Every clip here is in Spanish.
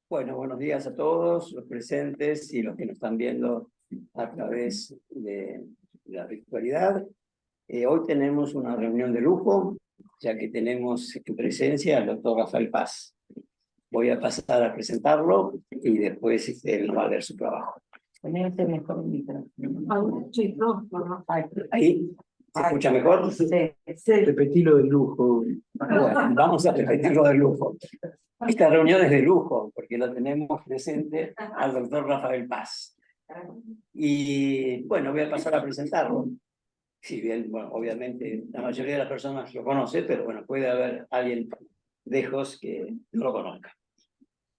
Bueno, buenos días a todos los presentes y los que nos están viendo a través de la virtualidad. Hoy tenemos una reunión de lujo, ya que tenemos en presencia al doctor Rafael Paz. Voy a pasar a presentarlo y después él va a leer su trabajo. ¿Ahí? ¿Se escucha mejor? Sí. Repetilo de lujo. Bueno, vamos a repetirlo de lujo. Esta reunión es de lujo, porque lo tenemos presente al doctor Rafael Paz. Y bueno, voy a pasar a presentarlo. Si bien, bueno, obviamente la mayoría de las personas lo conoce, pero bueno, puede haber alguien lejos que no lo conozca.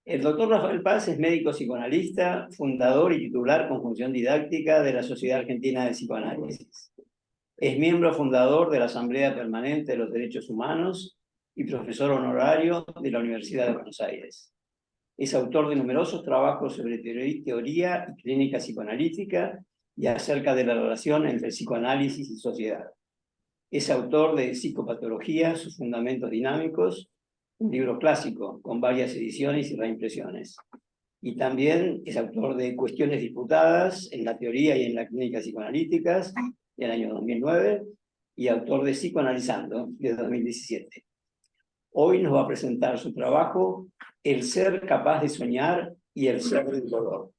El doctor Rafael Paz es médico psicoanalista, fundador y titular con función didáctica de la Sociedad Argentina de Psicoanálisis. Es miembro fundador de la Asamblea Permanente de los Derechos Humanos y profesor honorario de la Universidad de Buenos Aires. Es autor de numerosos trabajos sobre teoría y clínica psicoanalítica y acerca de la relación entre psicoanálisis y sociedad. Es autor de Psicopatología, sus fundamentos dinámicos, un libro clásico con varias ediciones y reimpresiones. Y también es autor de Cuestiones disputadas en la teoría y en la clínica psicoanalíticas del año 2009 y autor de Psicoanalizando de 2017. Hoy nos va a presentar su trabajo El ser capaz de soñar y el ser del dolor.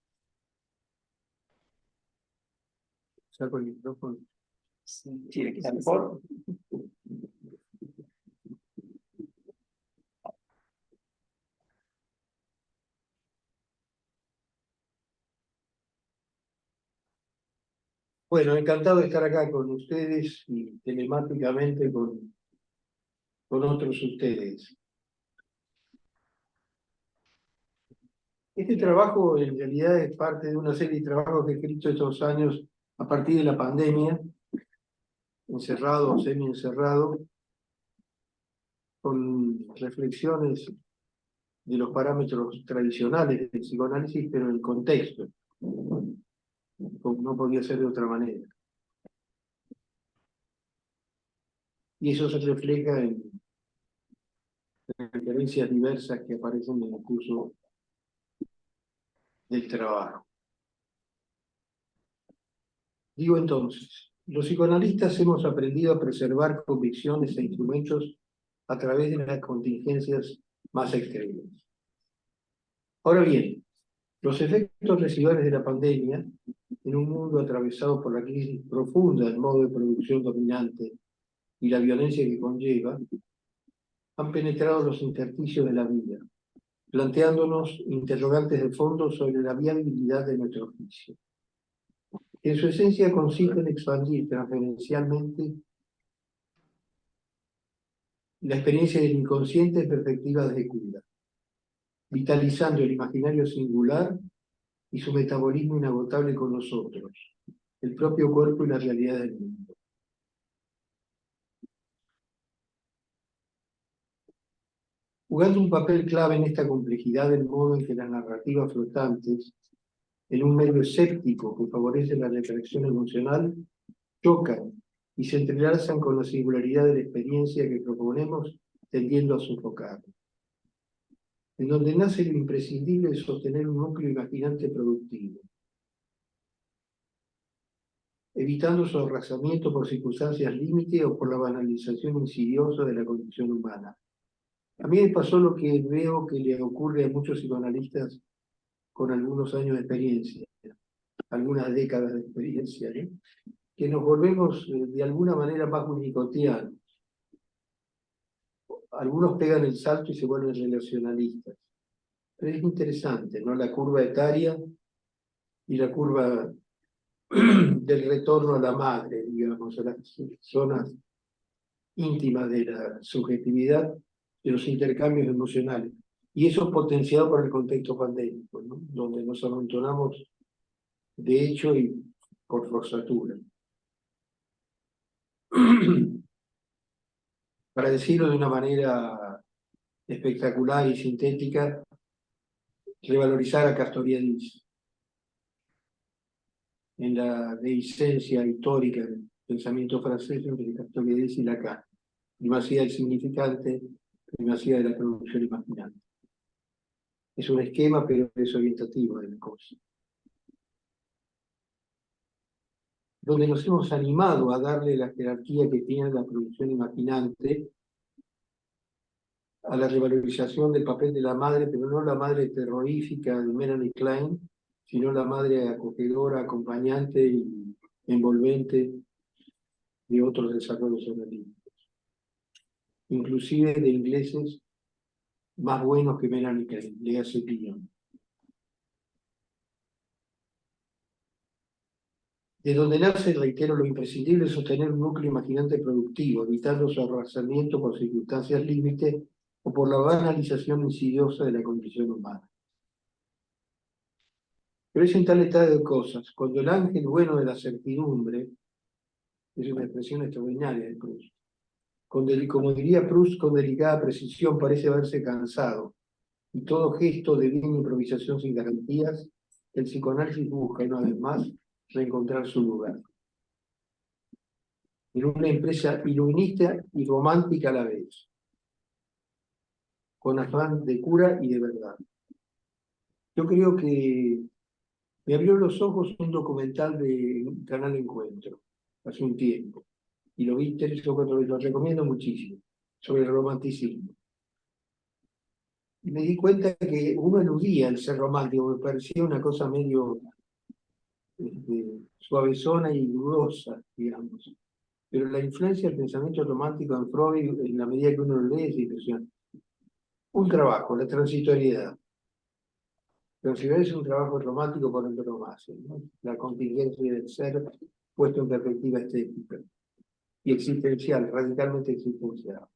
Saco el micrófono. Sí, ¿le queda mejor? Bueno, encantado de estar acá con ustedes y telemáticamente con otros ustedes. Este trabajo en realidad es parte de una serie de trabajos que he escrito estos años a partir de la pandemia, encerrado o semi-encerrado, con reflexiones de los parámetros tradicionales del psicoanálisis, pero en contexto, como no podía ser de otra manera. Y eso se refleja en referencias diversas que aparecen en el curso del trabajo. Digo entonces, los psicoanalistas hemos aprendido a preservar convicciones e instrumentos a través de las contingencias más extremas. Ahora bien, los efectos residuales de la pandemia, en un mundo atravesado por la crisis profunda del modo de producción dominante y la violencia que conlleva, han penetrado los intersticios de la vida, planteándonos interrogantes de fondo sobre la viabilidad de nuestro oficio. En su esencia consiste en expandir transferencialmente la experiencia del inconsciente en perspectivas de cura, vitalizando el imaginario singular y su metabolismo inagotable con nosotros, el propio cuerpo y la realidad del mundo. Jugando un papel clave en esta complejidad del modo en que las narrativas flotantes, en un medio escéptico que favorece la retracción emocional, chocan y se entrelazan con la singularidad de la experiencia que proponemos, tendiendo a sofocar. En donde nace lo imprescindible de sostener un núcleo imaginante productivo, evitando su arrasamiento por circunstancias límite o por la banalización insidiosa de la condición humana. A mí me pasó lo que veo que le ocurre a muchos psicoanalistas con algunos años de experiencia, algunas décadas de experiencia, ¿eh? Que nos volvemos de alguna manera más unicotianos. Algunos pegan el salto y se vuelven relacionalistas. Pero es interesante, ¿no? La curva etaria y la curva del retorno a la madre, digamos, a las zonas íntimas de la subjetividad, de los intercambios emocionales. Y eso es potenciado por el contexto pandémico, ¿no? Donde nos amontonamos de hecho y por forzatura. Para decirlo de una manera espectacular y sintética, revalorizar a Castoriadis en la dehiscencia histórica del pensamiento francés entre Castoriadis y Lacan. primacía del significante, primacía de la producción imaginante. Es un esquema, pero es orientativo de la cosa. Donde nos hemos animado a darle la jerarquía que tiene la producción imaginante a la revalorización del papel de la madre, pero no la madre terrorífica de Melanie Klein, sino la madre acogedora, acompañante y envolvente de otros desarrollos analíticos, inclusive de ingleses más buenos que Melanie Klein, léase Pillon. De donde nace, reitero, lo imprescindible es sostener un núcleo imaginante productivo, evitando su arrasamiento por circunstancias límite o por la banalización insidiosa de la condición humana. Pero es en tal estado de cosas, cuando el ángel bueno de la certidumbre, es una expresión extraordinaria de Proust, como diría Proust con delicada precisión, parece haberse cansado, y todo gesto de bien improvisación sin garantías, el psicoanálisis busca una vez más reencontrar su lugar. En una empresa iluminista y romántica a la vez, con afán de cura y de verdad. Yo creo que me abrió los ojos un documental de Canal Encuentro, hace un tiempo, y lo vi 3 o 4 veces, lo recomiendo muchísimo, sobre el romanticismo. Y me di cuenta que uno eludía el ser romántico, me parecía una cosa medio suavezona y dudosa, digamos. Pero la influencia del pensamiento romántico en Freud, en la medida que uno lo lee, es impresionante. Un trabajo, la transitoriedad. Pero si ves un trabajo romántico por antonomasia, ¿no? La contingencia del ser puesto en perspectiva estética y existencial, radicalmente existencial.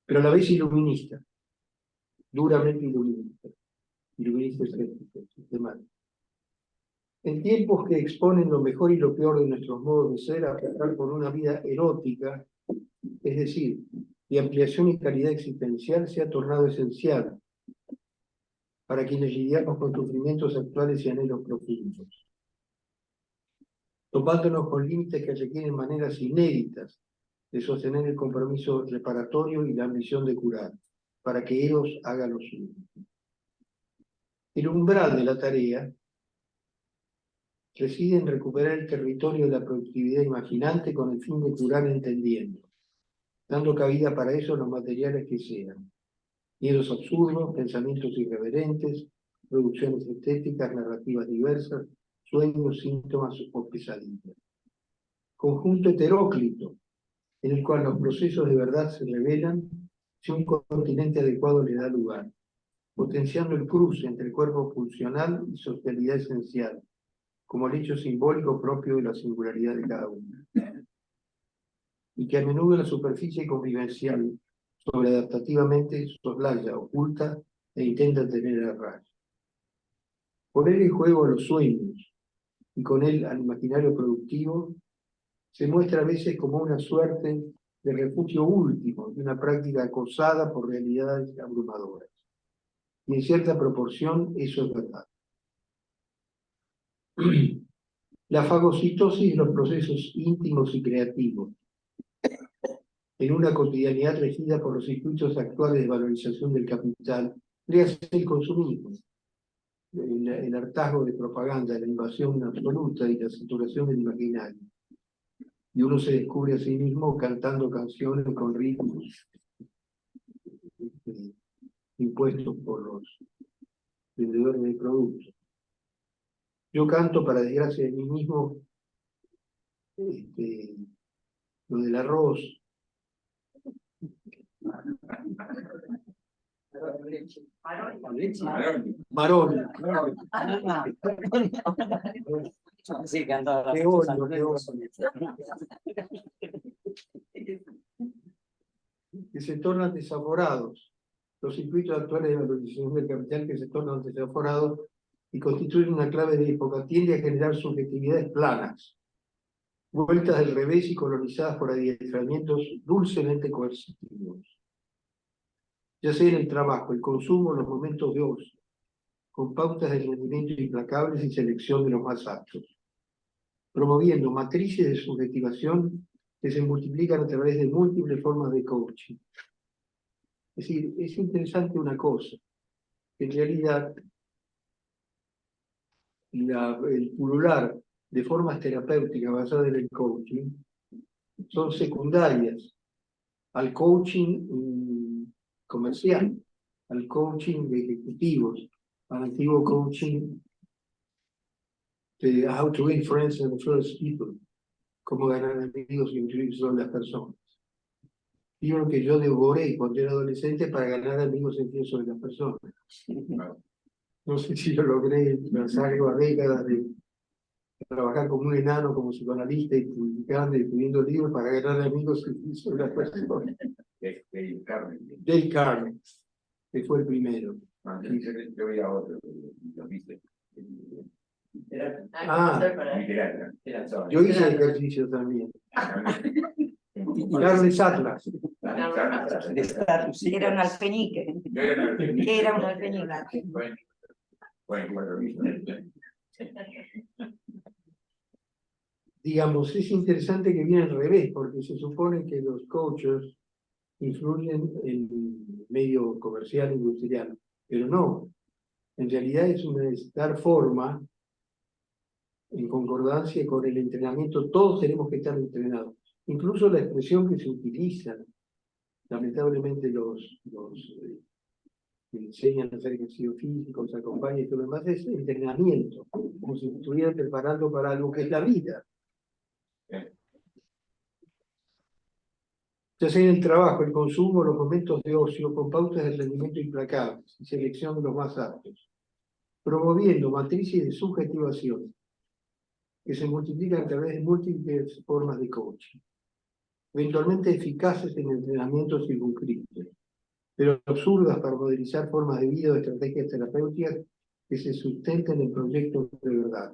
Pero a la vez iluminista, duramente iluminista. Iluminista estético, sistemático. En tiempos que exponen lo mejor y lo peor de nuestros modos de ser, a pasar por una vida erótica, es decir, de ampliación y calidad existencial, se ha tornado esencial para quienes lidiamos con sufrimientos actuales y anhelos profundos, topándonos con límites que requieren maneras inéditas de sostener el compromiso reparatorio y la ambición de curar, para que ellos hagan lo suyo. El umbral de la tarea reside en recuperar el territorio de la productividad imaginante con el fin de curar entendiendo, dando cabida para eso los materiales que sean: miedos absurdos, pensamientos irreverentes, producciones estéticas, narrativas diversas, sueños, síntomas o pesadillas. Conjunto heteróclito, en el cual los procesos de verdad se revelan si un continente adecuado le da lugar, potenciando el cruce entre el cuerpo pulsional y socialidad esencial, como el hecho simbólico propio de la singularidad de cada uno. Y que a menudo la superficie convivencial sobreadaptativamente soslaya, oculta e intenta tener a raya. Poner en juego a los sueños y con él al imaginario productivo se muestra a veces como una suerte de refugio último de una práctica acosada por realidades abrumadoras. Y en cierta proporción eso es verdad. La fagocitosis de los procesos íntimos y creativos, en una cotidianidad regida por los circuitos actuales de valorización del capital, le hace el consumismo, el hartazgo de propaganda, la invasión absoluta y la saturación del imaginario. Y uno se descubre a sí mismo cantando canciones con ritmos impuestos por los vendedores de productos. Yo canto, para desgracia de mí mismo, lo del arroz. Maroni. Sí, cantaba Qué odio, qué odio. Que se tornan desaforados. Los circuitos actuales de valorización del capital que se tornan desaforados y constituyen una clave de época, tiende a generar subjetividades planas, vueltas del revés y colonizadas por adiestramientos dulcemente coercitivos. Ya sea en el trabajo, el consumo, los momentos de ocio, con pautas de rendimiento implacables y selección de los más aptos, promoviendo matrices de subjetivación que se multiplican a través de múltiples formas de coaching. Es decir, es interesante una cosa, que en realidad el pulular de formas terapéuticas basadas en el coaching son secundarias al coaching comercial, al coaching de ejecutivos, al antiguo coaching de How to Win Friends and Influence People, cómo ganar amigos y influir sobre las personas. Libro que yo devoré cuando era adolescente para ganar amigos e influir sobre las personas. No sé si lo logré tras algo a décadas de trabajar como un enano, como psicoanalista, y publicando y escribiendo libros para ganar amigos y influir sobre las personas. Dale Carnegie, que fue el primero. Yo veía otro, lo viste. Yo hice ejercicio también. Carmen Atlas. Era un alfeñique. Era un alfeñique. Digamos, es interesante que viene al revés, porque se supone que los coaches influyen en el medio comercial e industrial, pero no. En realidad es dar forma en concordancia con el entrenamiento. Todos tenemos que estar entrenados. Incluso la expresión que se utiliza, lamentablemente los que enseñan a hacer ejercicio físico, los acompañan y todo lo demás, es entrenamiento, como si estuvieran preparando para algo que es la vida. Ya sea en el trabajo, el consumo, los momentos de ocio, con pautas de rendimiento implacables y selección de los más aptos, promoviendo matrices de subjetivación que se multiplican a través de múltiples formas de coaching, eventualmente eficaces en entrenamientos circunscritos, pero absurdas para modelizar formas de vida o estrategias terapéuticas que se sustenten en proyectos de verdad.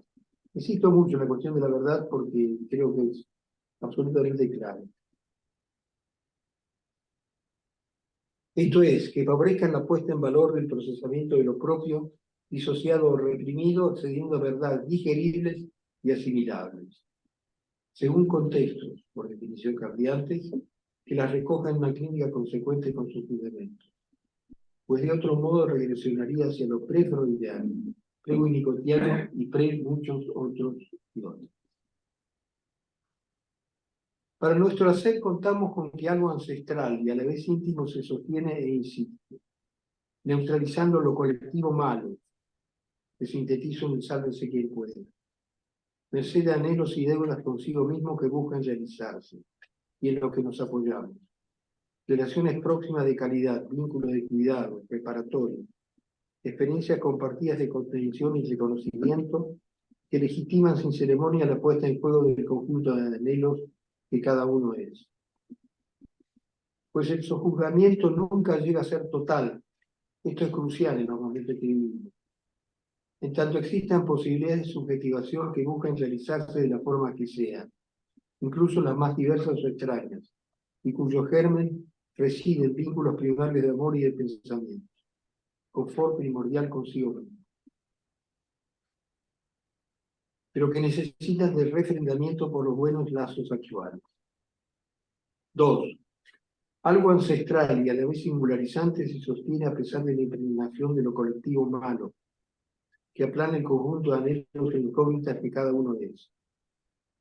Insisto mucho en la cuestión de la verdad porque creo que es absolutamente clave. Esto es, que favorezcan la puesta en valor del procesamiento de lo propio, disociado o reprimido, accediendo a verdades digeribles y asimilables, según contextos, por definición cambiantes, que las recojan en una clínica consecuente con sus fundamentos. Pues de otro modo regresionaría hacia lo pre-freudiano, pre-winnicottiano y pre-muchos otros idiotas. Para nuestro hacer contamos con que algo ancestral y a la vez íntimo se sostiene e insiste, neutralizando lo colectivo malo, que sintetizo en el sálvese quien pueda. Merced a anhelos y deudas consigo mismo que buscan realizarse, y en lo que nos apoyamos. Relaciones próximas de calidad, vínculos de cuidado, preparatorio, experiencias compartidas de contención y reconocimiento que legitiman sin ceremonia la puesta en juego del conjunto de anhelos que cada uno es. Pues el sojuzgamiento nunca llega a ser total. Esto es crucial en los momentos que vivimos. En tanto existan posibilidades de subjetivación que buscan realizarse de la forma que sea, incluso las más diversas o extrañas, y cuyo germen reside en vínculos primarios de amor y de pensamiento, confort primordial consigo mismo, pero que necesitan de refrendamiento por los buenos lazos actuales. 2. Algo ancestral y a la vez singularizante se sostiene a pesar de la impregnación de lo colectivo humano, que aplana el conjunto de anhelos e incógnitas que cada uno es,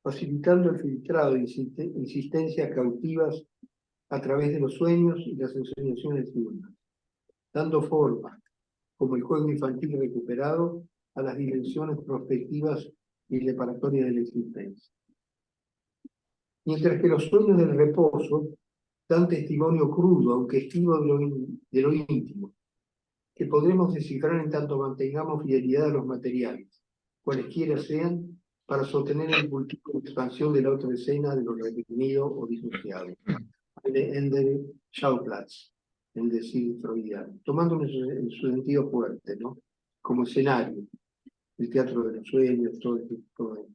facilitando el filtrado de insistencias cautivas a través de los sueños y las ensoñaciones diurnas, dando forma, como el juego infantil recuperado, a las dimensiones prospectivas y reparatorias de la existencia. Mientras que los sueños del reposo dan testimonio crudo, aunque estivo de lo íntimo, que podremos descifrar en tanto mantengamos fidelidad a los materiales, cualesquiera sean, para sostener el cultivo de expansión de la otra escena de lo reprimido o disociado. El de Schauplatz, el decir freudiano, tomando en su sentido fuerte, ¿no? Como escenario, el teatro de los sueños, todo este tipo de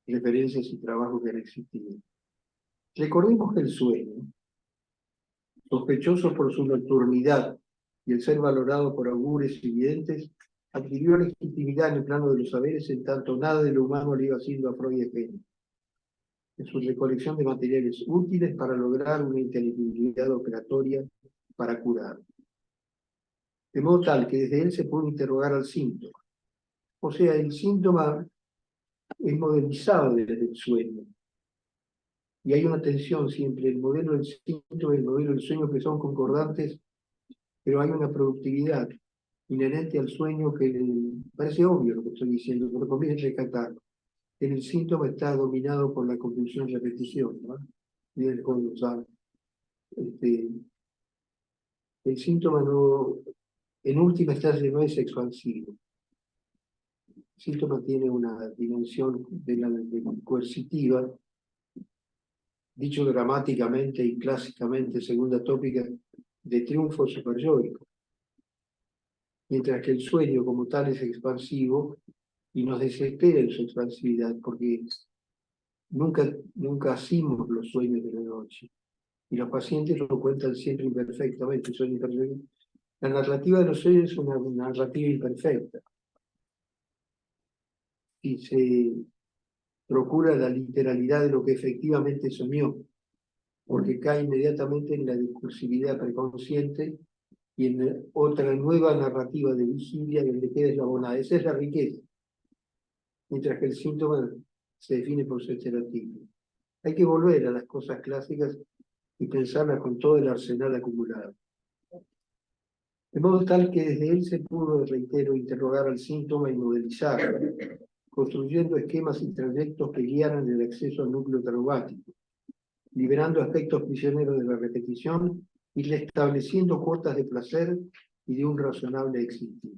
referencias y trabajos que han existido. Recordemos que el sueño, sospechoso por su nocturnidad y el ser valorado por augures y videntes, adquirió legitimidad en el plano de los saberes en tanto nada de lo humano le iba siendo a Freud ajeno. en su recolección de materiales útiles para lograr una inteligibilidad operatoria para curar. De modo tal que desde él se puede interrogar al síntoma. O sea, el síntoma es modelizado desde el sueño. Y hay una tensión siempre, el modelo del síntoma y el modelo del sueño que son concordantes, pero hay una productividad inherente al sueño que parece obvio lo que estoy diciendo, pero conviene rescatarlo. En el síntoma está dominado por la compulsión y repetición, ¿no? Y el el síntoma no, en última instancia no es expansivo. El síntoma tiene una dimensión coercitiva, dicho dramáticamente y clásicamente, segunda tópica, de triunfo superyoico. Mientras que el sueño como tal es expansivo y nos desespera en su expansividad, porque nunca hacemos los sueños de la noche. Y los pacientes lo cuentan siempre imperfectamente. La narrativa de los sueños es una narrativa imperfecta. Y se procura la literalidad de lo que efectivamente soñó, porque cae inmediatamente en la discursividad preconsciente y en otra nueva narrativa de vigilia donde queda eslabonada. Esa es la riqueza. Mientras que el síntoma se define por su estereotipo. Hay que volver a las cosas clásicas y pensarlas con todo el arsenal acumulado. De modo tal que desde él se pudo, reitero, interrogar al síntoma y modelizarlo, construyendo esquemas y trayectos que guiaran el acceso al núcleo traumático, liberando aspectos prisioneros de la repetición y restableciendo cuotas de placer y de un razonable existir.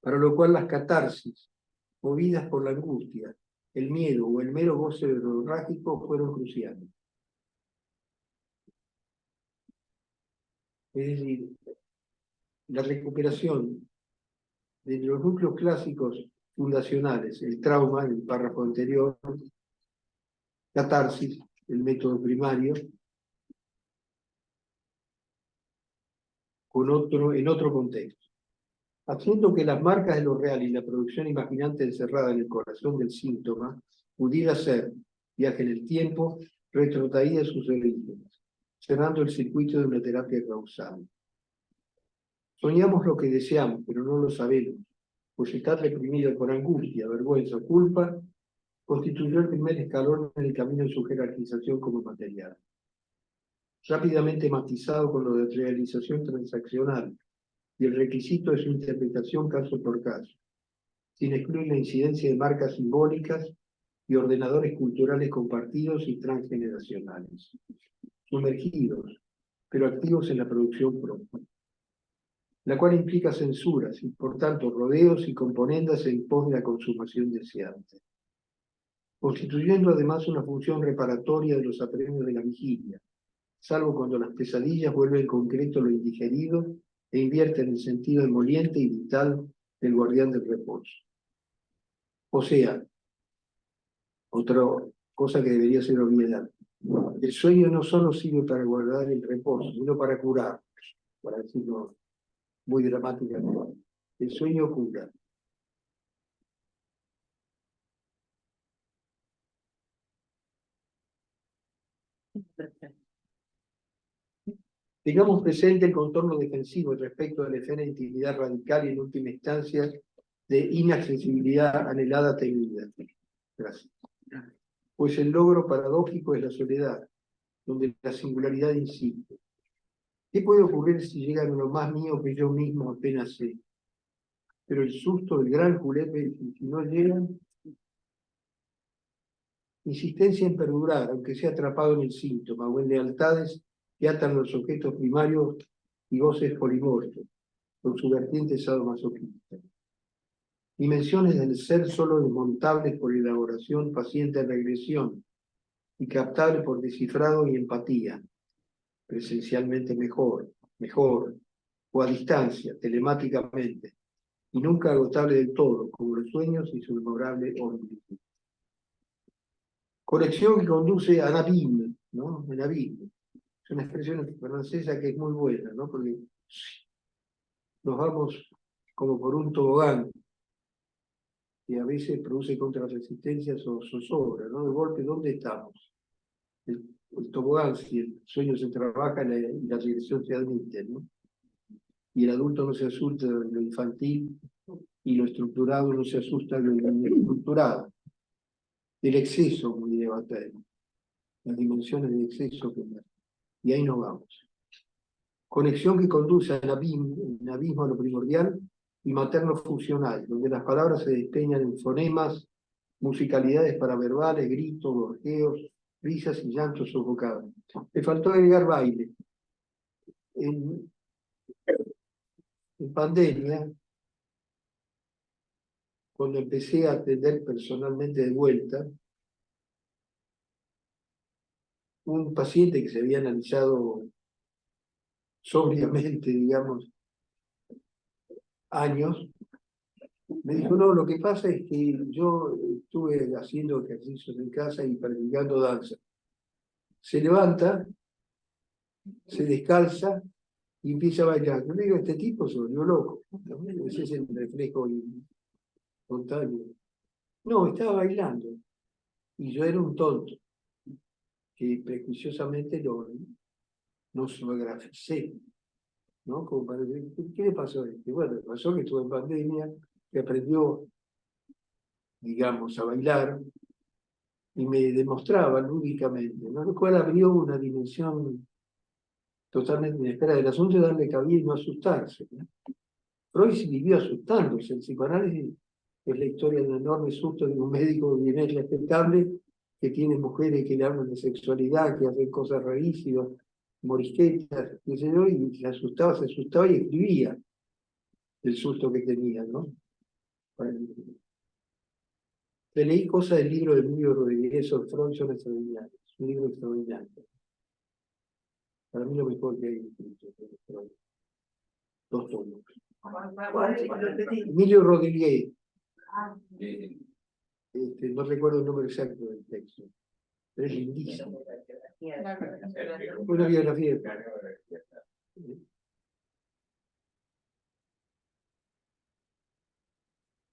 Para lo cual las catarsis, movidas por la angustia, el miedo o el mero goce verborrágico fueron cruciales. Es decir, la recuperación de los núcleos clásicos fundacionales, el trauma, en el párrafo anterior, catarsis, el método primario, en otro contexto. Haciendo que las marcas de lo real y la producción imaginante encerrada en el corazón del síntoma pudiera ser, viaje en el tiempo, retrotraída a sus orígenes, cerrando el circuito de una terapia causal. Soñamos lo que deseamos, pero no lo sabemos, pues está reprimido por angustia, vergüenza o culpa, constituyó el primer escalón en el camino de su jerarquización como material. Rápidamente matizado con lo de realización transaccional y el requisito de su interpretación caso por caso, sin excluir la incidencia de marcas simbólicas y ordenadores culturales compartidos y transgeneracionales, sumergidos, pero activos en la producción propia, la cual implica censuras y, por tanto, rodeos y componendas en pos de la consumación deseante, constituyendo además una función reparatoria de los apremios de la vigilia, salvo cuando las pesadillas vuelven concreto lo indigerido e invierten el sentido emoliente y vital del guardián del reposo. O sea, otra cosa que debería ser obviedad, el sueño no solo sirve para guardar el reposo, sino para curar, para decirlo muy dramáticamente. El sueño cura. Tengamos presente el contorno defensivo respecto a la escena de intimidad radical y en última instancia de inaccesibilidad anhelada temida. Gracias. Pues el logro paradójico es la soledad, donde la singularidad insiste. ¿Qué puede ocurrir si llegan a lo más mío que yo mismo apenas sé? Pero el susto del gran julepe, si no llegan, insistencia en perdurar, aunque sea atrapado en el síntoma o en lealtades que atan los objetos primarios y goces polimorfos, con su vertiente sadomasoquista. Dimensiones del ser solo desmontables por elaboración paciente en regresión y captables por descifrado y empatía, presencialmente mejor, o a distancia, telemáticamente, y nunca agotable del todo, como los sueños y su memorable orden. Conexión que conduce a Nabim, ¿no? El abismo. Es una expresión francesa que es muy buena, ¿no? Porque nos vamos como por un tobogán que a veces produce contrarresistencias o zozobra, ¿no? De golpe, ¿dónde estamos? El tobogán, si el sueño se trabaja y la dirección se admite, ¿no? Y el adulto no se asusta de lo infantil y lo estructurado no se asusta de lo inestructurado. El exceso, muy debatido, las dimensiones de exceso, y ahí nos vamos. Conexión que conduce al abismo a lo primordial y materno-funcional, donde las palabras se despeñan en fonemas, musicalidades paraverbales, gritos, gorjeos, risas y llantos sofocados. Le faltó agregar baile. En pandemia, cuando empecé a atender personalmente de vuelta, un paciente que se había analizado sobriamente, digamos, años, me dijo, no, lo que pasa es que yo estuve haciendo ejercicios en casa y practicando danza. Se levanta, se descalza y empieza a bailar. Yo le digo, este tipo se volvió loco. Ese es el reflejo espontáneo. No, estaba bailando. Y yo era un tonto, que prejuiciosamente no fotograficé, ¿no? Como para decir, ¿qué le pasó a este? Bueno, le pasó que estuvo en pandemia, que aprendió, digamos, a bailar, y me demostraba lúdicamente, ¿no? Lo cual abrió una dimensión totalmente inesperada. El asunto es darle cabida y no asustarse, ¿no? Freud vivió asustándose. El psicoanálisis es la historia de un enorme susto de un médico bien respetable que tiene mujeres que le hablan de sexualidad, que hacen cosas rarísimas, morisquetas, qué sé yo, y se asustaba y escribía el susto que tenía, ¿no? Le leí cosas del libro de Emilio Rodríguez sobre Freud, son extraordinarios. Es un libro extraordinario. Para mí lo mejor que hay escrito sobre Freud. 2 tomos. Emilio Rodríguez. No recuerdo el número exacto del texto, pero es lindísimo. Una biografía.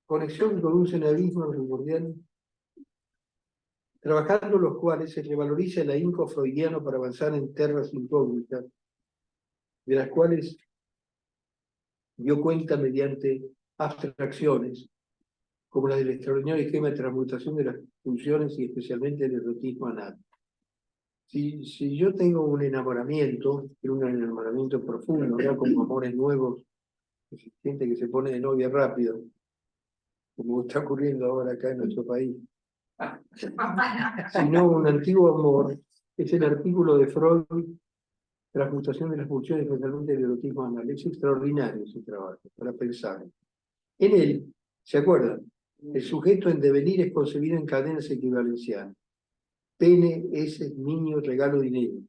Conexión con un senadismo primordial, trabajando los cuales se revaloriza el ahínco freudiano para avanzar en tierras incógnitas, de las cuales dio cuenta mediante abstracciones, como la del extraordinario esquema de transmutación de las funciones y especialmente el erotismo anal. Si yo tengo un enamoramiento profundo, ¿verdad? Como amores nuevos, gente que se pone de novia rápido, como está ocurriendo ahora acá en nuestro país, sino un antiguo amor, es el artículo de Freud, transmutación de las funciones, especialmente el erotismo anal. Es extraordinario ese trabajo, para pensar. En él, ¿se acuerdan? El sujeto en devenir es concebido en cadenas equivalenciales. Pene, ese niño, regalo, dinero,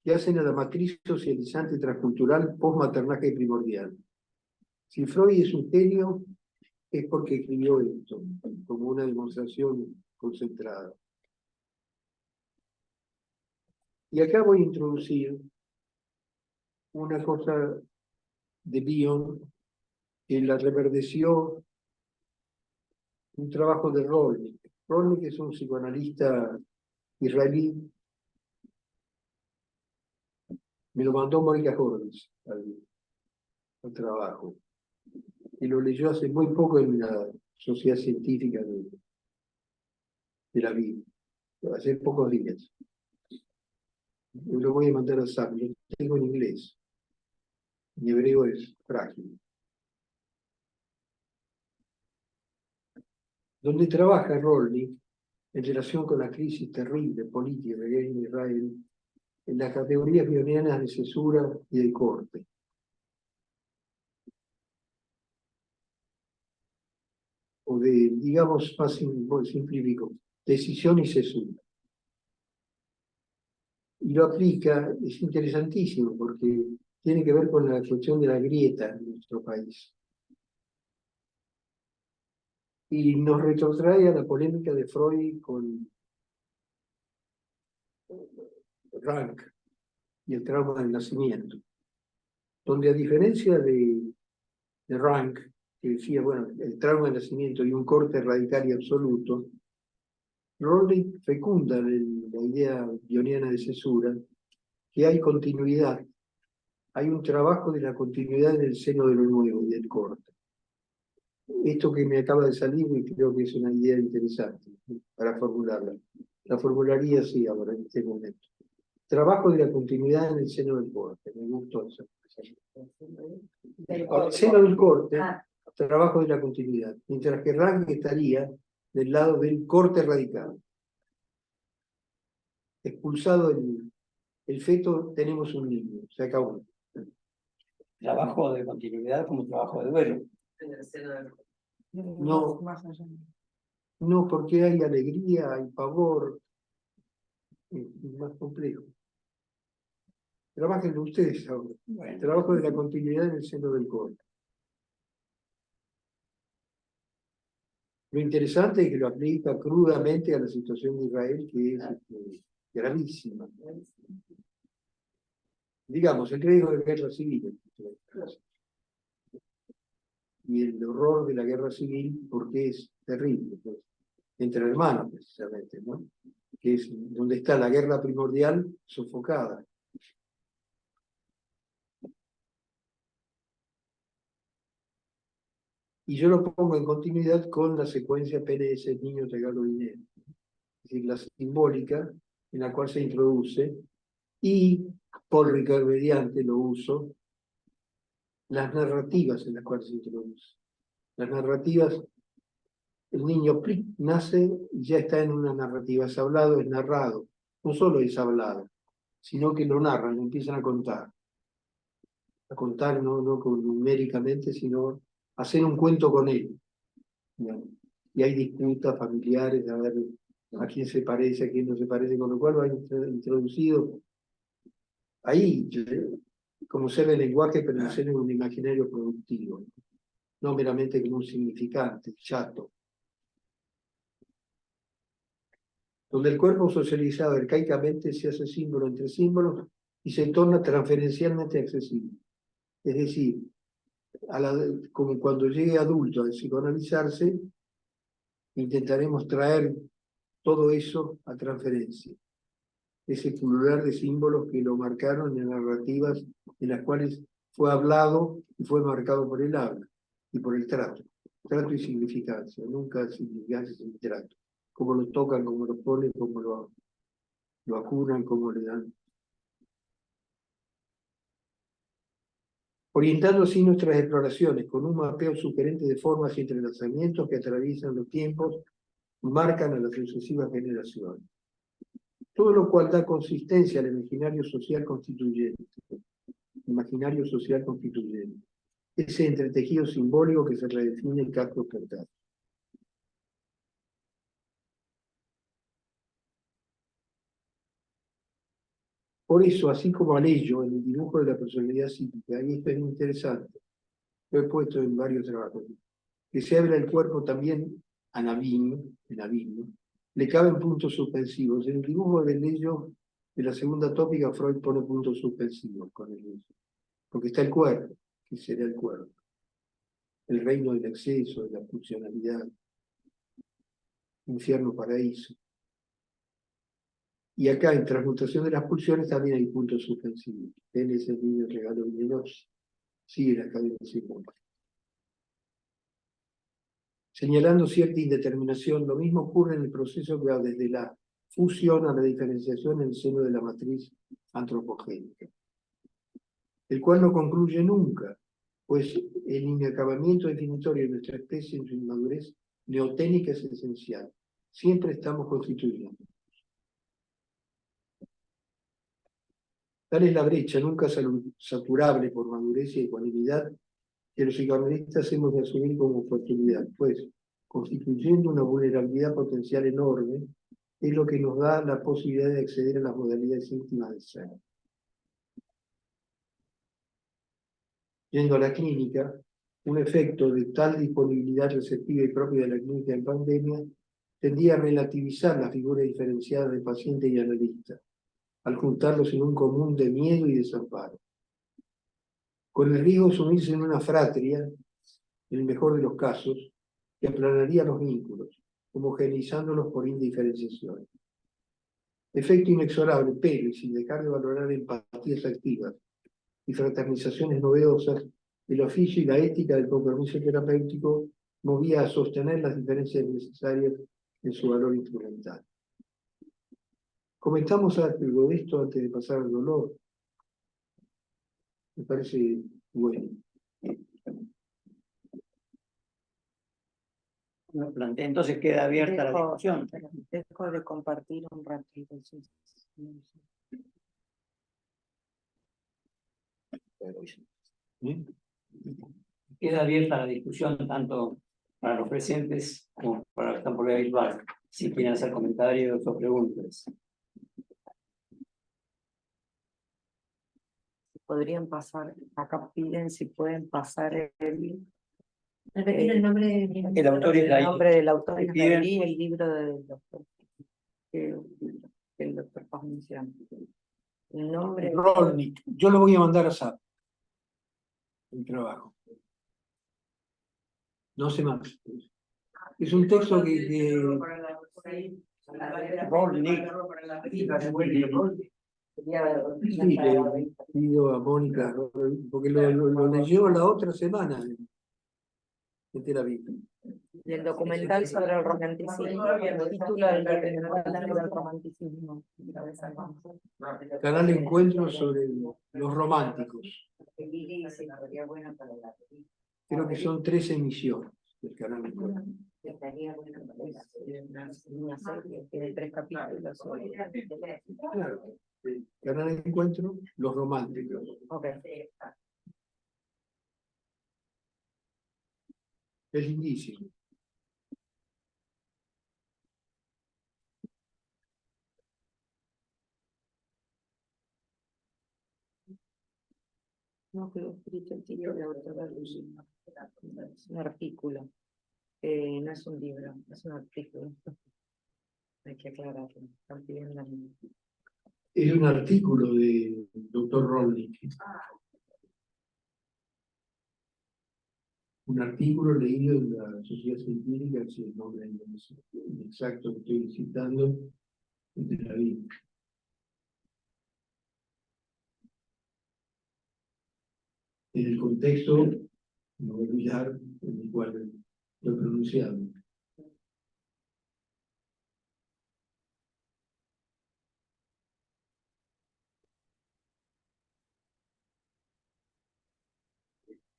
que hacen a la matriz socializante transcultural postmaternaje primordial. Si Freud es un genio, es porque escribió esto, como una demostración concentrada. Y acá voy a introducir una cosa de Bion que la reverdeció un trabajo de Rolnick. Rolnick es un psicoanalista israelí. Me lo mandó Mónica Horvis al trabajo. Y lo leyó hace muy poco en la Sociedad Científica de la Vida. Hace pocos días. Yo lo voy a mandar a Sam. Lo tengo en inglés. Mi hebreo es frágil. Donde trabaja Rolnick en relación con la crisis terrible política que hay en Israel, en las categorías bionianas de cesura y de corte. O de, digamos, más simplifico, decisión y cesura. Y lo aplica, es interesantísimo, porque tiene que ver con la cuestión de la grieta en nuestro país. Y nos retrotrae a la polémica de Freud con Rank y el trauma del nacimiento, donde a diferencia de Rank, que decía, bueno, el trauma de nacimiento y un corte radical y absoluto, Rowling fecunda la idea ioniana de cesura, que hay continuidad, hay un trabajo de la continuidad en el seno de lo nuevo y del corte. Esto que me acaba de salir, y creo que es una idea interesante para formularla. La formularía así ahora, en este momento. Trabajo de la continuidad en el seno del corte. Me gustó eso. Ahora, el seno del corte, trabajo de la continuidad. Mientras que Rank estaría del lado del corte radical. Expulsado el feto, tenemos un niño. Se acabó. Trabajo de continuidad como trabajo de duelo. No, no, porque hay alegría, hay pavor. Es más complejo. Trabajen ustedes ahora. Bueno, Trabajo de la continuidad en el seno del corte. Lo interesante es que lo aplica crudamente a la situación de Israel, que es gravísima. Digamos, el riesgo de guerra civil. Y el horror de la guerra civil, porque es terrible, pues, entre hermanos, precisamente, ¿no? Que es donde está la guerra primordial sofocada. Y yo lo pongo en continuidad con la secuencia PNS, niño, regalo, dinero. Es decir, la simbólica en la cual se introduce, y Paul Ricard mediante lo uso, las narrativas en las cuales se introduce. Las narrativas, el niño nace y ya está en una narrativa, es hablado, es narrado. No solo es hablado, sino que lo narran, lo empiezan a contar. A contar no numéricamente, sino hacer un cuento con él. Y hay disputas familiares, a ver a quién se parece, a quién no se parece, con lo cual va introducido ahí, como ser el lenguaje, pero en ser un imaginario productivo, no meramente como un significante, chato. Donde el cuerpo socializado arcaicamente se hace símbolo entre símbolos y se torna transferencialmente accesible. Es decir, como cuando llegue adulto a psicoanalizarse, intentaremos traer todo eso a transferencia. Ese plural de símbolos que lo marcaron en narrativas en las cuales fue hablado y fue marcado por el habla y por el trato. Trato y significancia, nunca significancia sin trato. Cómo lo tocan, cómo lo ponen, cómo lo acunan, cómo le dan. Orientando así nuestras exploraciones con un mapeo sugerente de formas y entrelazamientos que atraviesan los tiempos, marcan a las sucesivas generaciones. Todo lo cual da consistencia al imaginario social constituyente. Imaginario social constituyente. Ese entretejido simbólico que se redefine en Castro Portal. Por eso, así como al ello, en el dibujo de la personalidad psíquica, y esto es interesante, lo he puesto en varios trabajos, que se abre el cuerpo también a Navin, le caben puntos suspensivos. En el dibujo del ello de la segunda tópica, Freud pone puntos suspensivos con el ello, porque está el cuerpo, que será el cuerpo, el reino del exceso, de la funcionalidad, infierno, paraíso. Y acá, en transmutación de las pulsiones, también hay puntos suspensivos. Él es el niño regalo venenoso. Sigue la cadena simbólica. Señalando cierta indeterminación, lo mismo ocurre en el proceso que va desde la fusión a la diferenciación en el seno de la matriz antropogénica, el cual no concluye nunca, pues el inacabamiento definitorio de nuestra especie en su inmadurez neoténica es esencial. Siempre estamos constituyendo. Tal es la brecha, nunca saturable por madurez y ecuanimidad, que los psicoanalistas hemos de asumir como oportunidad, pues, constituyendo una vulnerabilidad potencial enorme, es lo que nos da la posibilidad de acceder a las modalidades íntimas del ser. Yendo a la clínica, un efecto de tal disponibilidad receptiva y propia de la clínica en pandemia tendía a relativizar la figura diferenciada de paciente y analista, al juntarlos en un común de miedo y desamparo. Con el riesgo de sumirse en una fratria, en el mejor de los casos, que aplanaría los vínculos, homogeneizándolos por indiferenciación. Efecto inexorable, pero, y sin dejar de valorar empatías activas y fraternizaciones novedosas, el oficio y la ética del compromiso terapéutico movía a sostener las diferencias necesarias en su valor instrumental. Comentamos algo de esto antes de pasar al dolor. Me parece bueno. Entonces queda abierta la discusión. Dejo de compartir un ratito. Queda abierta la discusión tanto para los presentes como para los que están por la virtual. Si quieren hacer comentarios o preguntas. Podrían pasar, acá piden si pueden pasar Repetir el nombre El autor es el nombre del autor y Piden- el libro del doctor. Que el doctor Paz menciona. El nombre. Rolnik, yo lo voy a mandar a SAP. El trabajo. No sé más. Es un texto que Rolnik. sí, le pido a Mónica, porque lo leyó la otra semana en terapia. Del documental sobre el romanticismo, el título del documental sobre el romanticismo. Canal de encuentro sobre los románticos. Creo que son 3 emisiones del canal de encuentro. Una serie que de 3 capítulos. Claro. Canal de encuentro, los románticos. Ok. Es lindísimo. No creo escrito el título de autora Lucina. Es un artículo. No es un libro, es un artículo. Hay que aclararlo. Están pidiendo a mí. Es un artículo del doctor Rolnik. Un artículo leído en la Sociedad Científica, si el nombre exacto que estoy citando, es de la Biblia. En el contexto, no voy a olvidar, en el cual lo he pronunciado.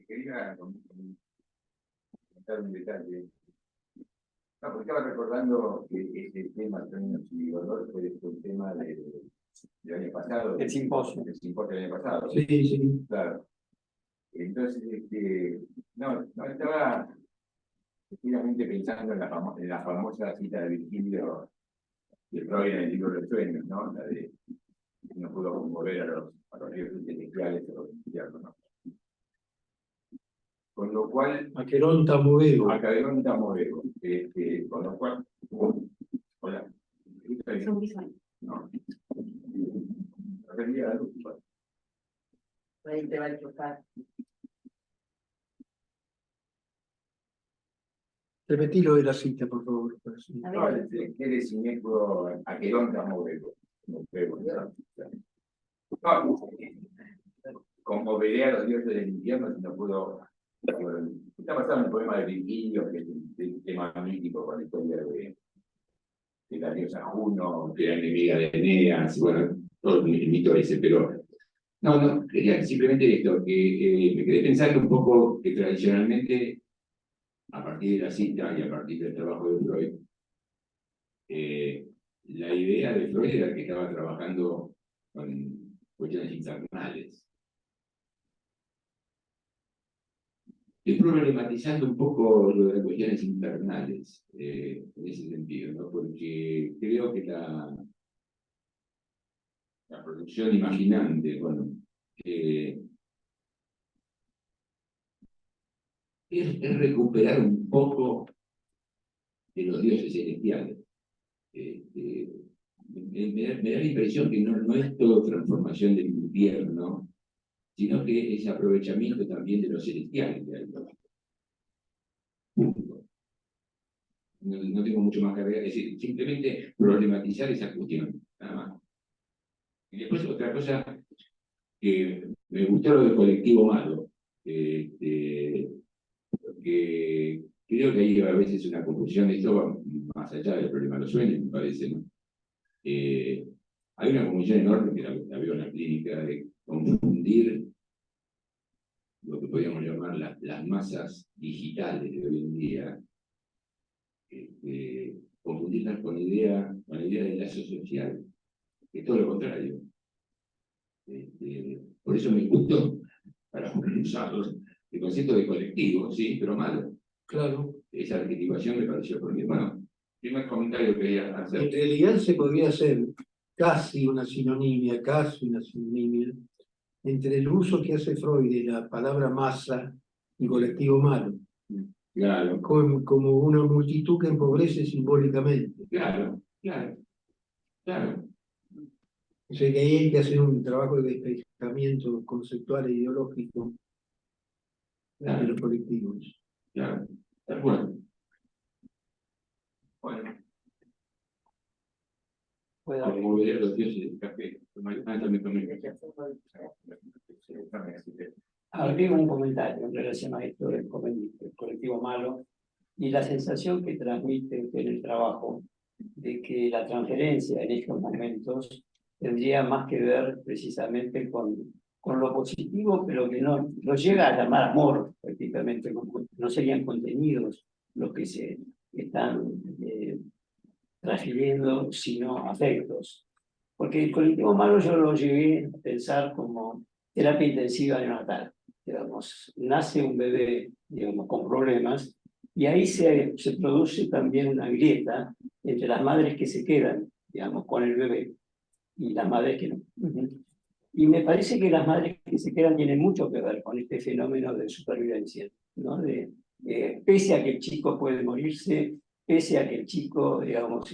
Quería comentar un detalle. No, porque estaba recordando que ese tema, Sueños y Dolor, fue el tema del año pasado. El simposio. El simposio del año pasado. Sí, sí. Claro. Entonces, no, estaba efectivamente pensando en la famosa cita de Virgilio de Freud en el libro de los sueños, ¿no? La de no pudo conmover a los ríos intelectuales, a los infiernos, ¿no? Con lo cual, Aqueronta Movego. Aqueronta Movego, con lo cual, hola, Es un visual. no, aprendí a la luz, Ahí te va a chocar. Repetilo de la cita, por favor. A no, ver, que siniestro Aqueronta Movego, no, conmoveré a los dioses del infierno si no puedo. Está basado en el poema de Virgilio, que es un tema mítico con la historia de la diosa Juno, que era enemiga de Eneas, y bueno, todo el mito ese, pero no, quería simplemente esto, que me quedé pensando un poco que tradicionalmente, a partir de la cita y a partir del trabajo de Freud, la idea de Freud era que estaba trabajando con cuestiones infernales. Estoy problematizando un poco lo de las cuestiones infernales, en ese sentido, ¿no? Porque creo que la producción imaginante, bueno, es recuperar un poco de los dioses celestiales. Me da la impresión que no es todo transformación del infierno, sino que es aprovechamiento también de los celestiales. no tengo mucho más que agregar, es decir, simplemente problematizar esa cuestión, nada más. Y después otra cosa que me gustó lo del colectivo malo, porque creo que hay a veces una confusión, esto va más allá del problema de los sueños, me parece, ¿no? Hay una confusión enorme que la veo en la clínica de confundir lo que podríamos llamar las masas digitales de hoy en día, confundirlas con la idea del lazo social, que es todo lo contrario. Por eso me gustó, para usarlos, el concepto de colectivo, sí, pero malo. Claro. Esa adjetivación me pareció, porque, bueno, primer comentario que quería En hacer. realidad se podría hacer casi una sinonimia entre el uso que hace Freud de la palabra masa y colectivo malo, Claro, como una multitud que empobrece simbólicamente. claro, claro, claro. O sea que ahí hay que hacer un trabajo de despejamiento conceptual e ideológico de los colectivos. Claro, de acuerdo. Bueno, como veré los dioses del café. También tomé café. Agrego un comentario en relación a esto del colectivo malo y la sensación que transmite usted en el trabajo de que la transferencia en estos momentos tendría más que ver precisamente con lo positivo, pero que no lo llega a llamar amor, prácticamente, no serían contenidos los que se están transfiriendo, sino afectos. Porque el colectivo malo yo lo llegué a pensar como terapia intensiva neonatal. Digamos, nace un bebé, digamos, con problemas, y ahí se produce también una grieta entre las madres que se quedan, digamos, con el bebé y las madres que no. Y me parece que las madres que se quedan tienen mucho que ver con este fenómeno de supervivencia, ¿no? Pese a que el chico puede morirse, pese a que el chico, digamos,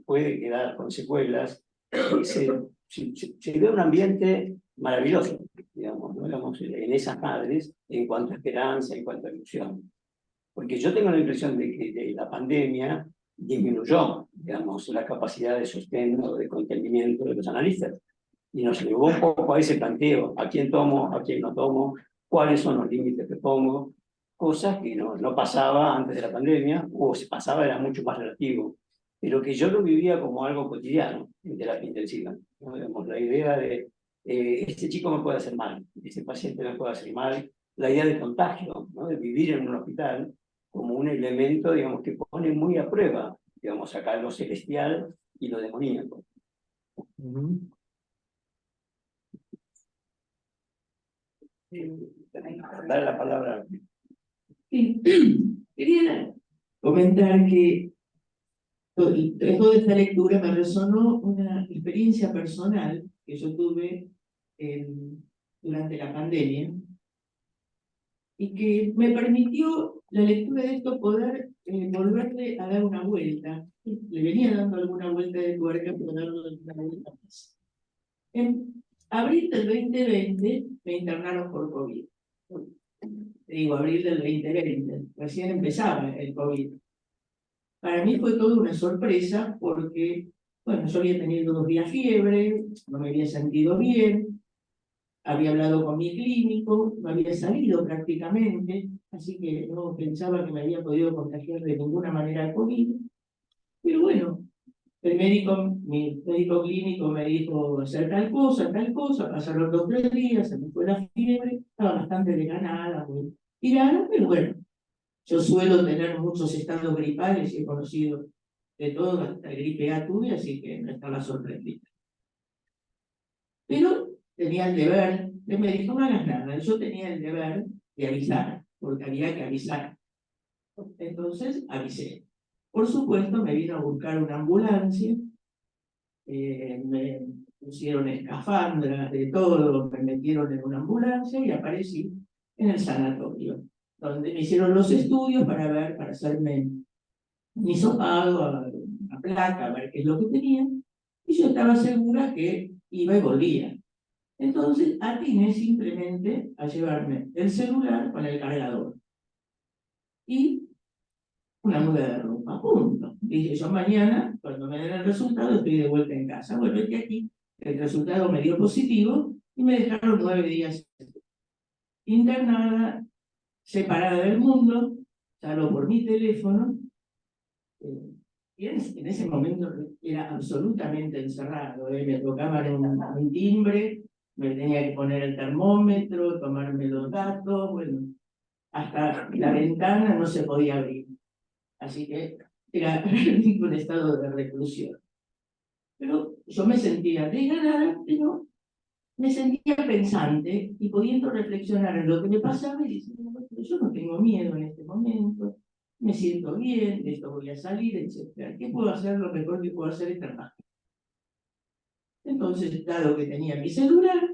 puede quedar con secuelas, se ve un ambiente maravilloso, digamos, ¿no? Digamos, en esas madres, en cuanto a esperanza, en cuanto a ilusión. Porque yo tengo la impresión de que la pandemia disminuyó, digamos, la capacidad de sostén o de contenimiento de los analistas. Y nos llevó un poco a ese planteo, a quién tomo, a quién no tomo, cuáles son los límites que pongo, cosas que no pasaba antes de la pandemia, o si pasaba era mucho más relativo, pero que yo lo vivía como algo cotidiano en terapia intensiva, ¿no? Digamos, la idea de, este chico me puede hacer mal, este paciente me puede hacer mal, la idea de contagio, ¿no? De vivir en un hospital como un elemento, digamos, que pone muy a prueba, digamos, acá lo celestial y lo demoníaco. Dar la palabra. Sí. Quería comentar que toda esta lectura me resonó una experiencia personal que yo tuve durante la pandemia y que me permitió la lectura de esto poder volverle a dar una vuelta. Le venía dando alguna vuelta de tuerca, pero darle una vuelta más. En abril del 2020 me internaron por COVID. Digo, abril del 2020, recién empezaba el COVID. Para mí fue toda una sorpresa porque, bueno, yo había tenido 2 días fiebre, no me había sentido bien, había hablado con mi clínico, no había salido prácticamente, así que no pensaba que me había podido contagiar de ninguna manera el COVID. Pero bueno, mi médico clínico me dijo hacer tal cosa, pasaron 2 o 3 días, se me fue la fiebre, estaba bastante desganada, muy tirada, pero bueno, yo suelo tener muchos estados gripales y he conocido de todo, hasta gripe A tuve, así que no estaba sorprendida. Pero tenía el deber, él me dijo no hagas nada, yo tenía el deber de avisar, porque había que avisar. Entonces avisé. Por supuesto me vino a buscar una ambulancia, me pusieron escafandras, de todo, me metieron en una ambulancia y aparecí en el sanatorio, donde me hicieron los estudios para hacerme un hisopado, una placa, a ver qué es lo que tenía, y yo estaba segura que iba y volvía. Entonces atiné simplemente a llevarme el celular con el cargador y una muda de ropa. a punto. Dije yo mañana, cuando me den el resultado, estoy de vuelta en casa. Bueno, y aquí el resultado me dio positivo y me dejaron 9 días internada, separada del mundo, salvo por mi teléfono. Y en ese momento era absolutamente encerrado. Me tocaban un timbre, me tenía que poner el termómetro, tomarme los datos, bueno, hasta la ventana no se podía abrir. Así que era un estado de reclusión. Pero yo me sentía desganada, pero me sentía pensante y pudiendo reflexionar en lo que me pasaba y diciendo, pero yo no tengo miedo en este momento, me siento bien, de esto voy a salir, etc. ¿Qué puedo hacer? Lo mejor que puedo hacer es trabajar. Entonces, dado que tenía mi celular,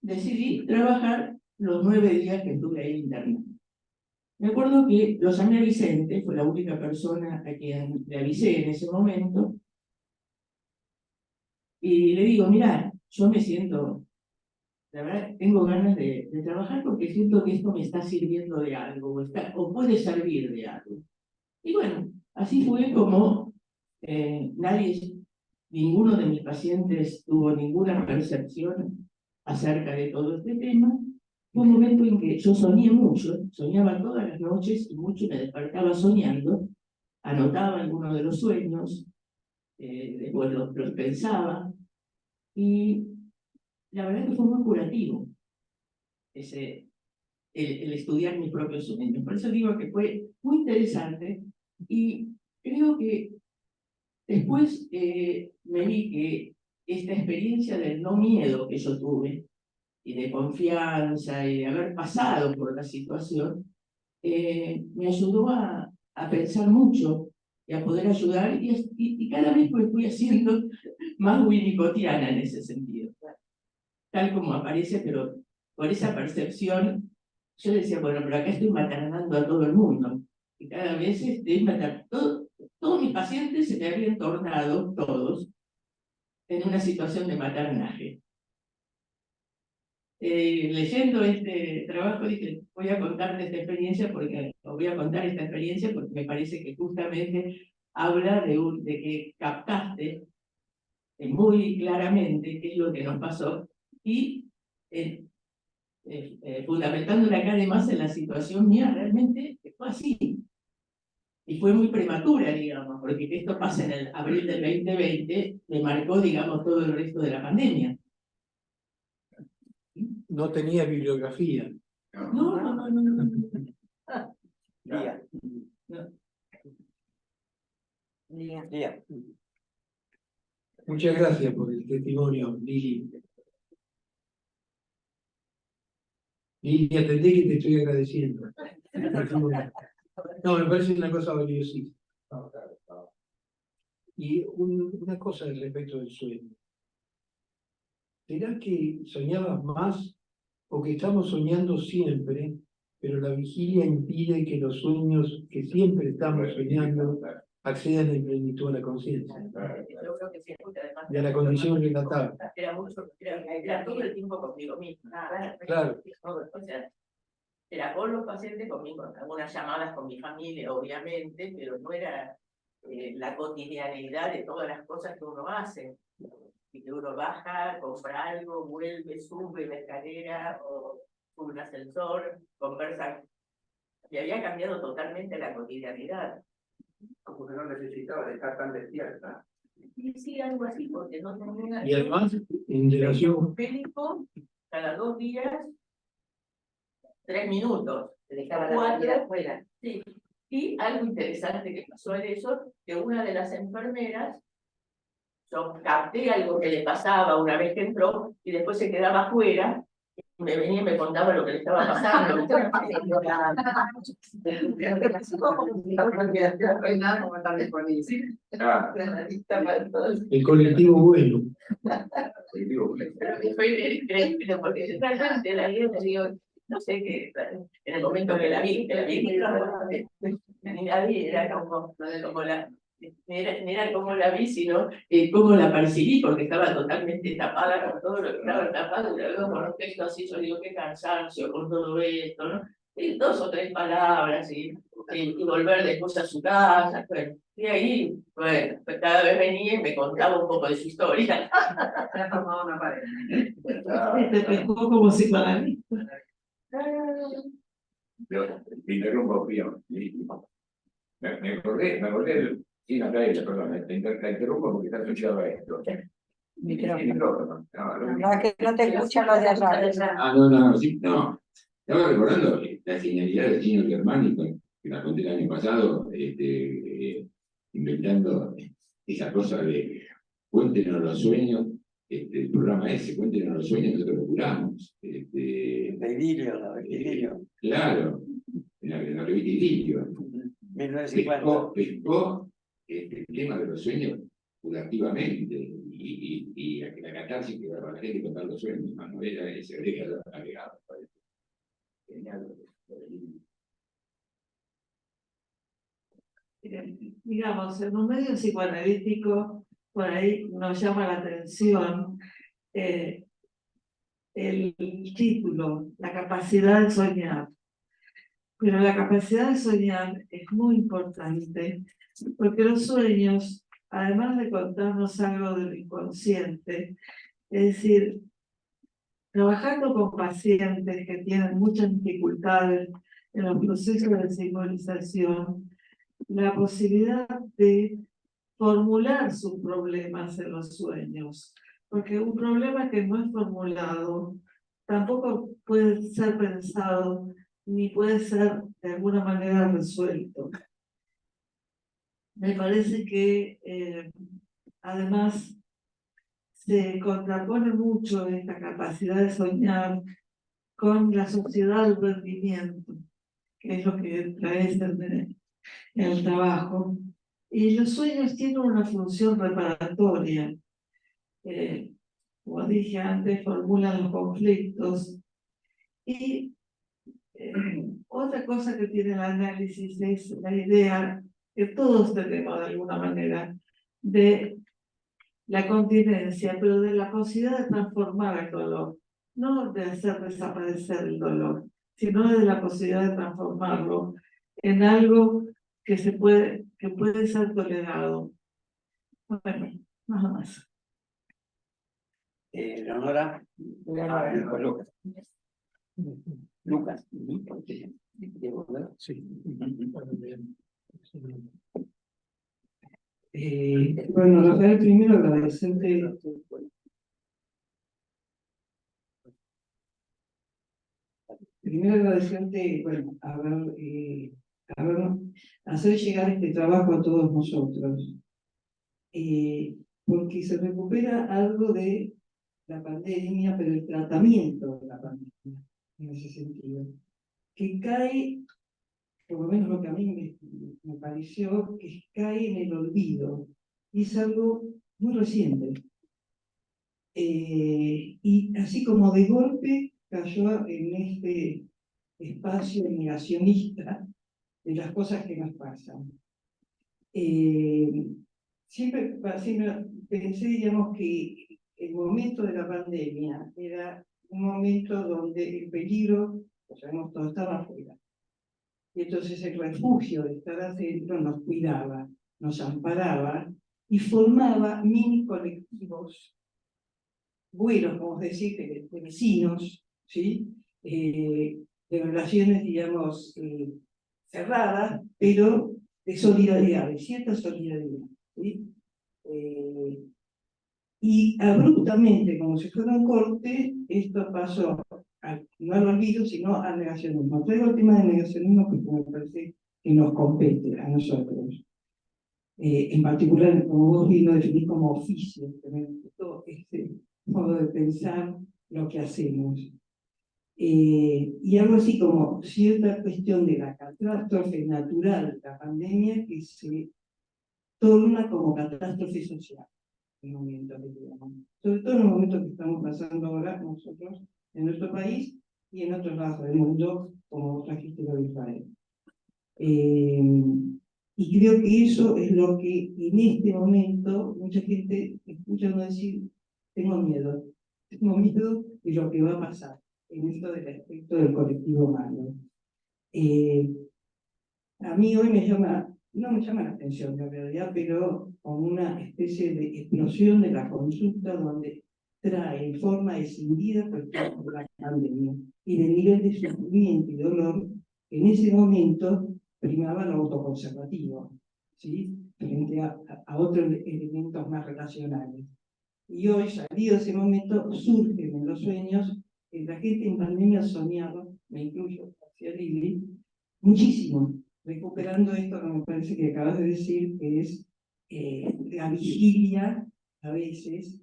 decidí trabajar los 9 días que estuve ahí internado. Me acuerdo que lo llamé a Vicente, fue la única persona a quien le avisé en ese momento, y le digo, mira, yo me siento, la verdad, tengo ganas de trabajar porque siento que esto me está sirviendo de algo, o puede servir de algo. Y bueno, así fue como ninguno de mis pacientes tuvo ninguna percepción acerca de todo este tema. Fue un momento en que yo soñé mucho, soñaba todas las noches y mucho me despertaba soñando, anotaba algunos de los sueños, después los pensaba, y la verdad que fue muy curativo el estudiar mis propios sueños. Por eso digo que fue muy interesante y creo que después me vi que esta experiencia del no miedo que yo tuve y de confianza y de haber pasado por la situación me ayudó a pensar mucho y a poder ayudar y cada vez pues fui haciendo más winnicottiana en ese sentido. Tal como aparece, pero por esa percepción, yo decía, bueno, pero acá estoy maternando a todo el mundo. Y cada vez todos mis pacientes se me habían tornado, todos, en una situación de maternaje. Leyendo este trabajo dije, voy a contar esta experiencia porque me parece que justamente habla de que captaste muy claramente qué es lo que nos pasó y fundamentándola acá además en la situación mía, realmente fue así. Y fue muy prematura, digamos, porque que esto pasa en el abril del 2020 me marcó, digamos, todo el resto de la pandemia. No tenía bibliografía. No. Lía. No. Lía. Muchas gracias por el testimonio, Lili. Lili, atendé que te estoy agradeciendo. No, me parece una cosa valiosísima. Y una cosa respecto del sueño. ¿Será que soñabas más o que estamos soñando siempre, pero la vigilia impide que los sueños que siempre estamos soñando accedan en plenitud a la conciencia Yo creo que sí, porque además y a la condición relatable? Era todo el tiempo conmigo misma. Claro. O sea, era con los pacientes, conmigo, algunas llamadas con mi familia, obviamente, pero no era la cotidianidad de todas las cosas que uno hace. Y que uno baja, compra algo, vuelve, sube la escalera o sube un ascensor, conversa. Y había cambiado totalmente la cotidianidad. Como que no necesitaba estar tan despierta. Sí, algo así, porque no tenía... Y además, en relación... Médico, cada 2 días, 3 minutos. Te dejaba la vida afuera. Sí. Y algo interesante que pasó en eso, que una de las enfermeras, yo capté algo que le pasaba una vez que entró y después se quedaba afuera, y me venía y me contaba lo que le estaba pasando. El colectivo bueno. Fue increíble porque realmente la vida, digo, no sé qué, en el momento que la vi, ni la vi, era como la... Era como la vi, sino cómo la percibí, porque estaba totalmente tapada con todo lo que estaba tapado, y luego con un texto así, yo digo, qué cansancio con todo esto, ¿no? y 2 o 3 palabras, y volver después a su casa. Bueno, y ahí, bueno, pues cada vez venía y me contaba un poco de su historia. Se ha formado una pared. Te pescó como psicoanalista. Yo te interrumpo, Pío. Me acordé, sí, no, perdón, te interrumpo porque está asociado a esto. Micrófono. El micrófono. No, No, que no te escuchan los de allá. no, sí, no. Estaba recordando la genialidad de Gino Germánico, que la conté el año pasado, inventando esa cosa de cuéntenos los sueños, el programa ese, cuéntenos los sueños, nosotros lo curamos. Idilio. Claro, en la revista Idilio. 1950. Pescó el tema de los sueños curativamente y la catarsis que daba la gente contar los sueños, ¿no? Era ese agregado. Genial. Digamos, en un medio psicoanalítico, por ahí nos llama la atención el título, la capacidad de soñar. Pero la capacidad de soñar es muy importante, porque los sueños, además de contarnos algo del inconsciente, es decir, trabajando con pacientes que tienen muchas dificultades en los procesos de sincronización, la posibilidad de formular sus problemas en los sueños, porque un problema que no es formulado tampoco puede ser pensado ni puede ser de alguna manera resuelto. Me parece que además se contrapone mucho esta capacidad de soñar con la sociedad del rendimiento, que es lo que trae en el trabajo. Y los sueños tienen una función reparatoria. Como dije antes, formulan los conflictos. Y otra cosa que tiene el análisis es la idea que todos tenemos de alguna manera de la continencia, pero de la posibilidad de transformar el dolor, no de hacer desaparecer el dolor, sino de la posibilidad de transformarlo en algo que puede ser tolerado. Bueno, nada más. Leonora. Lucas. Lucas. Sí. Bueno, Rafael, primero agradecerte bueno, hacer llegar este trabajo a todos nosotros, porque se recupera algo de la pandemia, pero el tratamiento de la pandemia, en ese sentido, que cae, por lo menos lo que a mí me pareció, que cae en el olvido, y es algo muy reciente. Y así como de golpe cayó en este espacio negacionista de las cosas que nos pasan. Siempre pensé, digamos, que el momento de la pandemia era un momento donde el peligro, lo sabemos todos, estaba afuera. Y entonces el refugio de estar adentro nos cuidaba, nos amparaba y formaba mini colectivos buenos, como decir, de vecinos, ¿sí? De relaciones, digamos, cerradas, pero de solidaridad, de cierta solidaridad, ¿sí? Y abruptamente, como si fuera un corte, esto pasó no al olvido, sino al negacionismo. Traigo el tema del negacionismo porque me parece que nos compete a nosotros. En particular, como vos bien lo definís como oficio, que me gustó este modo de pensar lo que hacemos. Y algo así como cierta cuestión de la catástrofe natural, la pandemia, que se torna como catástrofe social, en momentos, digamos. Sobre todo en los momentos que estamos pasando ahora nosotros en nuestro país y en otros lados del mundo, como trajiste lo de Israel. Y creo que eso es lo que en este momento mucha gente escucha uno decir, tengo miedo de lo que va a pasar en esto del aspecto del colectivo humano. A mí hoy no me llama la atención en realidad, pero como una especie de explosión de la consulta donde trae en forma decidida cuestiones de la pandemia y del nivel de sufrimiento y dolor que en ese momento primaba lo autoconservativo, ¿sí? Frente a otros elementos más relacionales. Y hoy, salido ese momento, surgen en los sueños, la gente en pandemia soñaba, me incluyo, hacia Lili, muchísimo, recuperando esto que me parece que acabas de decir, que es la vigilia, a veces,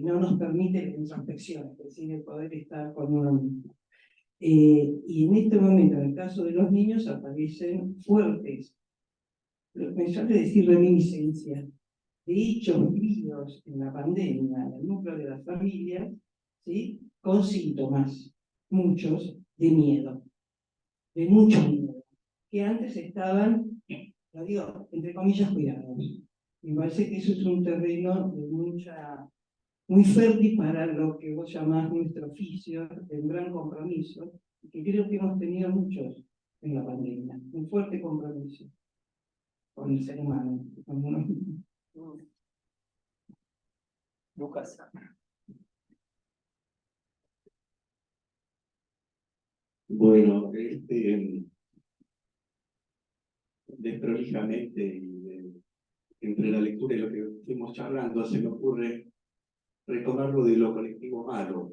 no nos permite la introspección, es decir, el poder estar con uno mismo. Y en este momento, en el caso de los niños, aparecen fuertes, me suele decir reminiscencias, de hechos vividos en la pandemia, en el núcleo de las familias, ¿sí? Con síntomas, muchos, de miedo, de mucho miedo, que antes estaban, lo digo, entre comillas, cuidados. Me parece que eso es un terreno de muy fértil para lo que vos llamás nuestro oficio, de un gran compromiso, y que creo que hemos tenido muchos en la pandemia, un fuerte compromiso con el ser humano, con uno mismo. Lucas. Bueno, desprolijamente entre la lectura y lo que fuimos charlando, se me ocurre retomarlo de lo colectivo malo.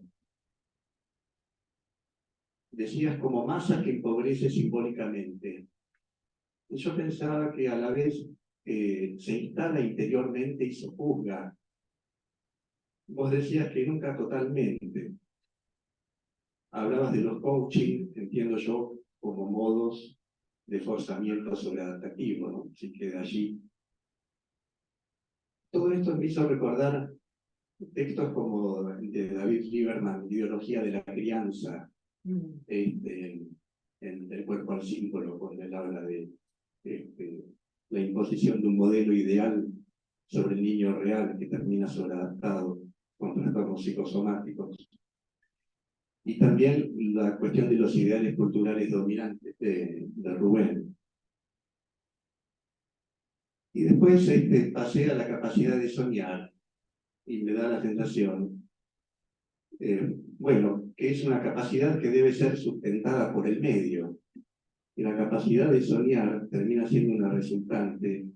Decías como masa que empobrece simbólicamente. Yo pensaba que a la vez se instala interiormente y se juzga. Vos decías que nunca totalmente. Hablabas de los coaching, entiendo yo, como modos de forzamiento sobreadaptativo, ¿no? Así que de allí. Todo esto me hizo recordar textos como de David Lieberman, Ideología de la Crianza, en El cuerpo al símbolo, cuando él habla de la imposición de un modelo ideal sobre el niño real que termina sobreadaptado con trastornos psicosomáticos. Y también la cuestión de los ideales culturales dominantes de Rubén. Y después pasé a la capacidad de soñar, y me da la sensación, bueno, que es una capacidad que debe ser sustentada por el medio. Y la capacidad de soñar termina siendo una resultante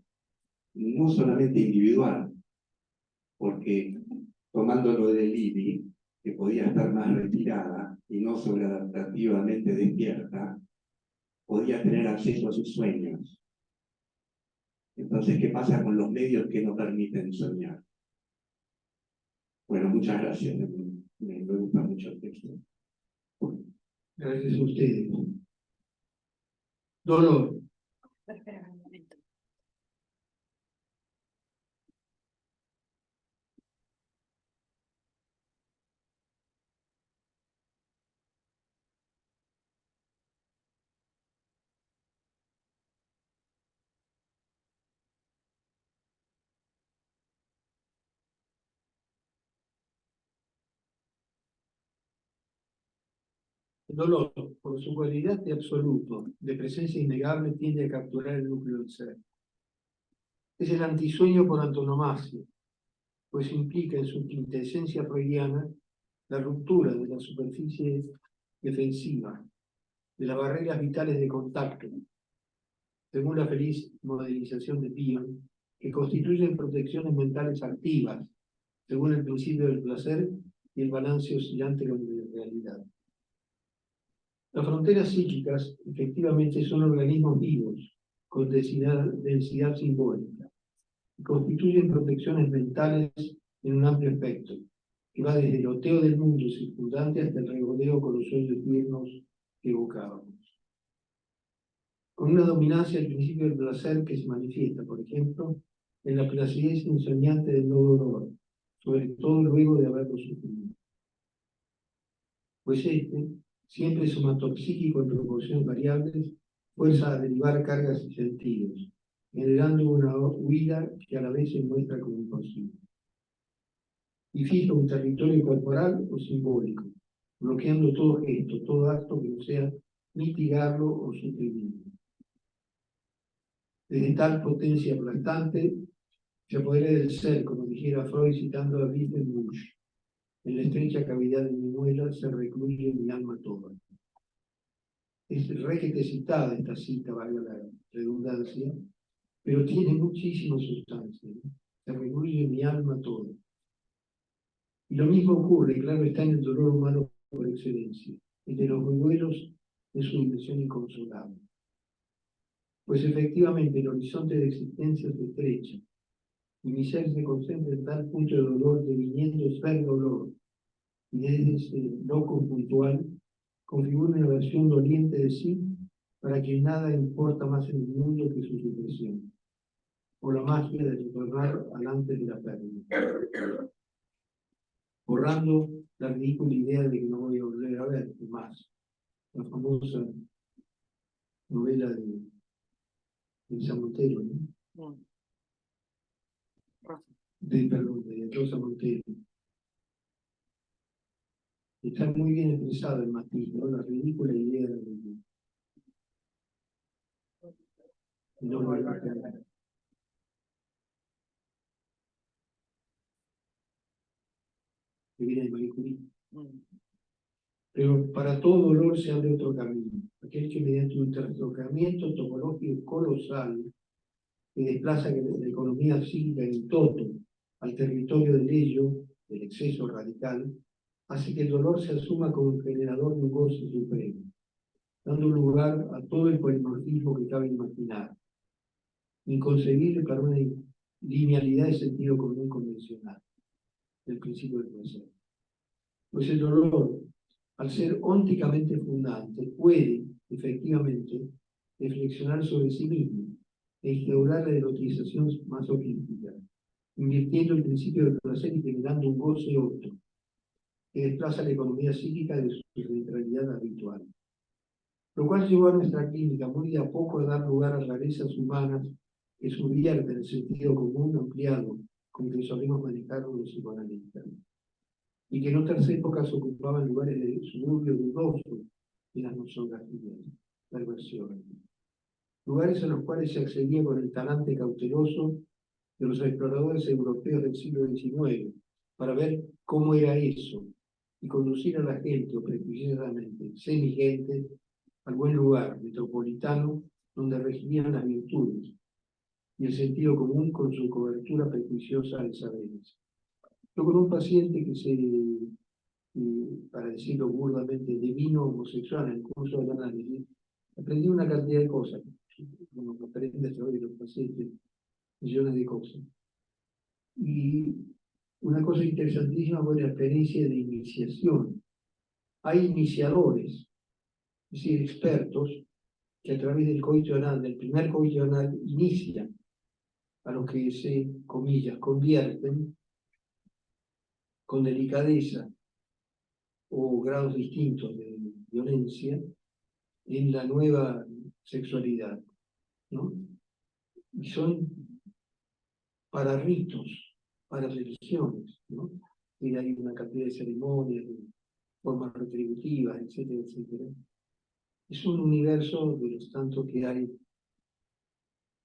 no solamente individual, porque tomándolo de Lili, que podía estar más retirada y no sobreadaptativamente despierta, podía tener acceso a sus sueños. Entonces, ¿qué pasa con los medios que no permiten soñar? Bueno, muchas gracias. Me gusta mucho el texto. Gracias a ustedes. Dolor. Espera un momento. El dolor, por su cualidad de absoluto, de presencia innegable, tiende a capturar el núcleo del ser. Es el antisueño por antonomasia, pues implica en su quintesencia freudiana la ruptura de la superficie defensiva, de las barreras vitales de contacto, según la feliz modelización de Bion, que constituyen protecciones mentales activas, según el principio del placer y el balance oscilante con la realidad. Las fronteras psíquicas efectivamente son organismos vivos, con densidad simbólica, y constituyen protecciones mentales en un amplio espectro, que va desde el oteo del mundo circundante hasta el regodeo con los sueños tiernos que evocábamos. Con una dominancia del principio del placer que se manifiesta, por ejemplo, en la placidez ensoñante del no dolor, sobre todo luego de haberlo sufrido. Pues siempre somatopsíquico en proporciones variables, fuerza a derivar cargas y sentidos, generando una huida que a la vez se muestra como imposible. Y fija un territorio corporal o simbólico, bloqueando todo gesto, todo acto que no sea mitigarlo o suprimirlo. Desde tal potencia aplastante se apodera del ser, como dijera Freud citando a Wilhelm Busch. En la estrecha cavidad de mi muela se recluye mi alma toda. Es requete citada esta cita, valga la redundancia, pero tiene muchísima sustancia, ¿no? Se recluye mi alma toda. Y lo mismo ocurre, claro, está en el dolor humano por excelencia, el de los duelos de su dimensión inconsolable. Pues efectivamente el horizonte de existencia se estrecha, y mi ser se concentra en tal punto de dolor, deviniendo ser dolor, y desde ese loco puntual configura una versión doliente de sí, para que nada importa más en el mundo que su supresión, o la magia de retornar al antes de la pérdida, borrando la ridícula idea de que no voy a volver a ver más, la famosa novela de San Montero, ¿no? No. Rosa. Perdón, de Rosa Montero. Está muy bien expresado el matiz, ¿no? La ridícula idea de no volver a ver. Que viene de Marie Curie. Pero para todo dolor se abre otro camino, aquel que mediante un trastocamiento topológico colosal que desplaza la economía psíquica en toto al territorio del ello, del exceso radical, hace que el dolor se asuma como el generador de un goce supremo, dando lugar a todo el polimorfismo que cabe imaginar, inconcebible para una linealidad de sentido común convencional, del principio del placer. Pues el dolor, al ser ónticamente fundante, puede, efectivamente, reflexionar sobre sí mismo e instaurar la erotización masoquística, invirtiendo el principio del placer y generando un goce otro, que desplaza la economía psíquica de su centralidad habitual. Lo cual llevó a nuestra clínica muy de a poco a dar lugar a rarezas humanas que subvierten el sentido común ampliado con que solemos manejar los psicoanalistas, y que en otras épocas ocupaban lugares de suburbio dudoso en las nosografías, perversiones. Lugares en los cuales se accedía con el talante cauteloso de los exploradores europeos del siglo XIX, para ver cómo era eso, y conducir a la gente, o prejuiciosamente semigente, al buen lugar metropolitano donde regían las virtudes, y el sentido común con su cobertura prejuiciosa de saberes. Yo con un paciente que para decirlo burdamente, devino homosexual en el curso del análisis, aprendí una cantidad de cosas, como aprende a través de los pacientes, millones de cosas. Y una cosa interesantísima fue la experiencia de iniciación. Hay iniciadores, es decir, expertos, que a través del coito anal, del primer coito anal, inician a los que se, comillas, convierten con delicadeza o grados distintos de violencia en la nueva sexualidad, ¿no? Y son para ritos, para religiones, ¿no? Y hay una cantidad de ceremonias, de formas retributivas, etcétera, etcétera. Es un universo de los tantos que hay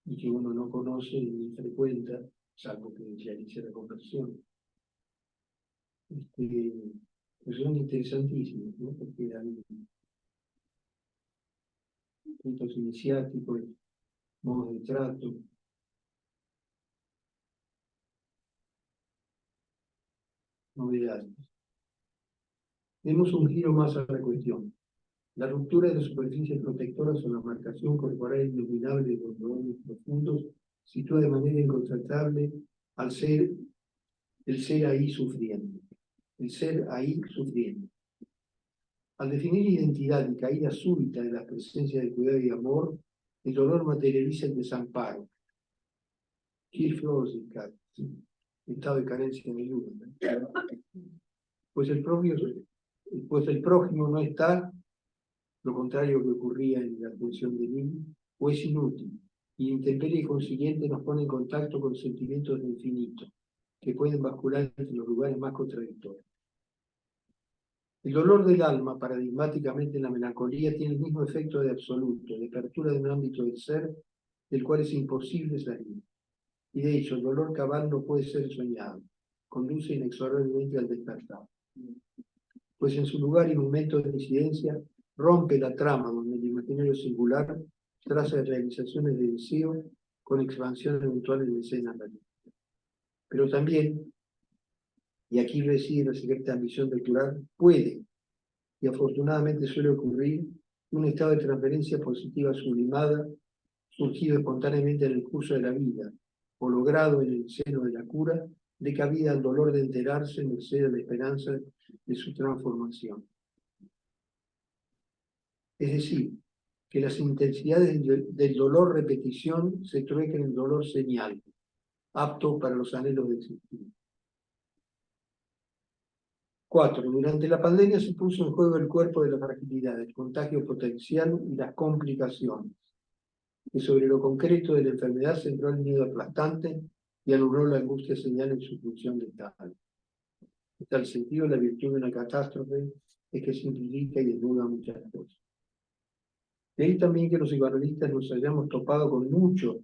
y que uno no conoce ni frecuenta, salvo que realice la conversión. Pues son interesantísimos, ¿no? Porque hay puntos iniciáticos, modos de trato. Novedades. Demos un giro más a la cuestión. La ruptura de las superficies protectoras o la marcación corporal iluminable de los dolores profundos sitúa de manera incontrastable al ser, el ser ahí sufriendo. El ser ahí sufriendo. Al definir identidad y caída súbita de la presencia de cuidado y amor, el dolor materializa el desamparo. Hilflosigkeit, estado de carencia de ayuda. Pues el prójimo no está, lo contrario que ocurría en la función de Nim, o es inútil, y intemperie consiguiente nos pone en contacto con sentimientos de infinito, que pueden bascular entre los lugares más contradictorios. El dolor del alma, paradigmáticamente en la melancolía, tiene el mismo efecto de absoluto, de apertura de un ámbito del ser del cual es imposible salir. Y de hecho, el dolor cabal no puede ser soñado, conduce inexorablemente al despertar. Pues en su lugar y momento de incidencia, rompe la trama donde el imaginario singular traza realizaciones de deseo con expansión eventual de escenas realísticas. Pero también, y aquí reside la secreta ambición de curar, puede, y afortunadamente suele ocurrir, un estado de transferencia positiva sublimada, surgido espontáneamente en el curso de la vida, o logrado en el seno de la cura, dé cabida al dolor de enterarse, merced a la esperanza de su transformación. Es decir, que las intensidades del dolor repetición se truequen en dolor señal, apto para los anhelos de existir. 4. Durante la pandemia se puso en juego el cuerpo de la fragilidad, el contagio potencial y las complicaciones, que sobre lo concreto de la enfermedad centró el miedo aplastante y anuló la angustia señal en su función letal. En tal sentido, la virtud de una catástrofe es que simplifica y desnuda muchas cosas. De ahí también que los psicoanalistas nos hayamos topado con mucho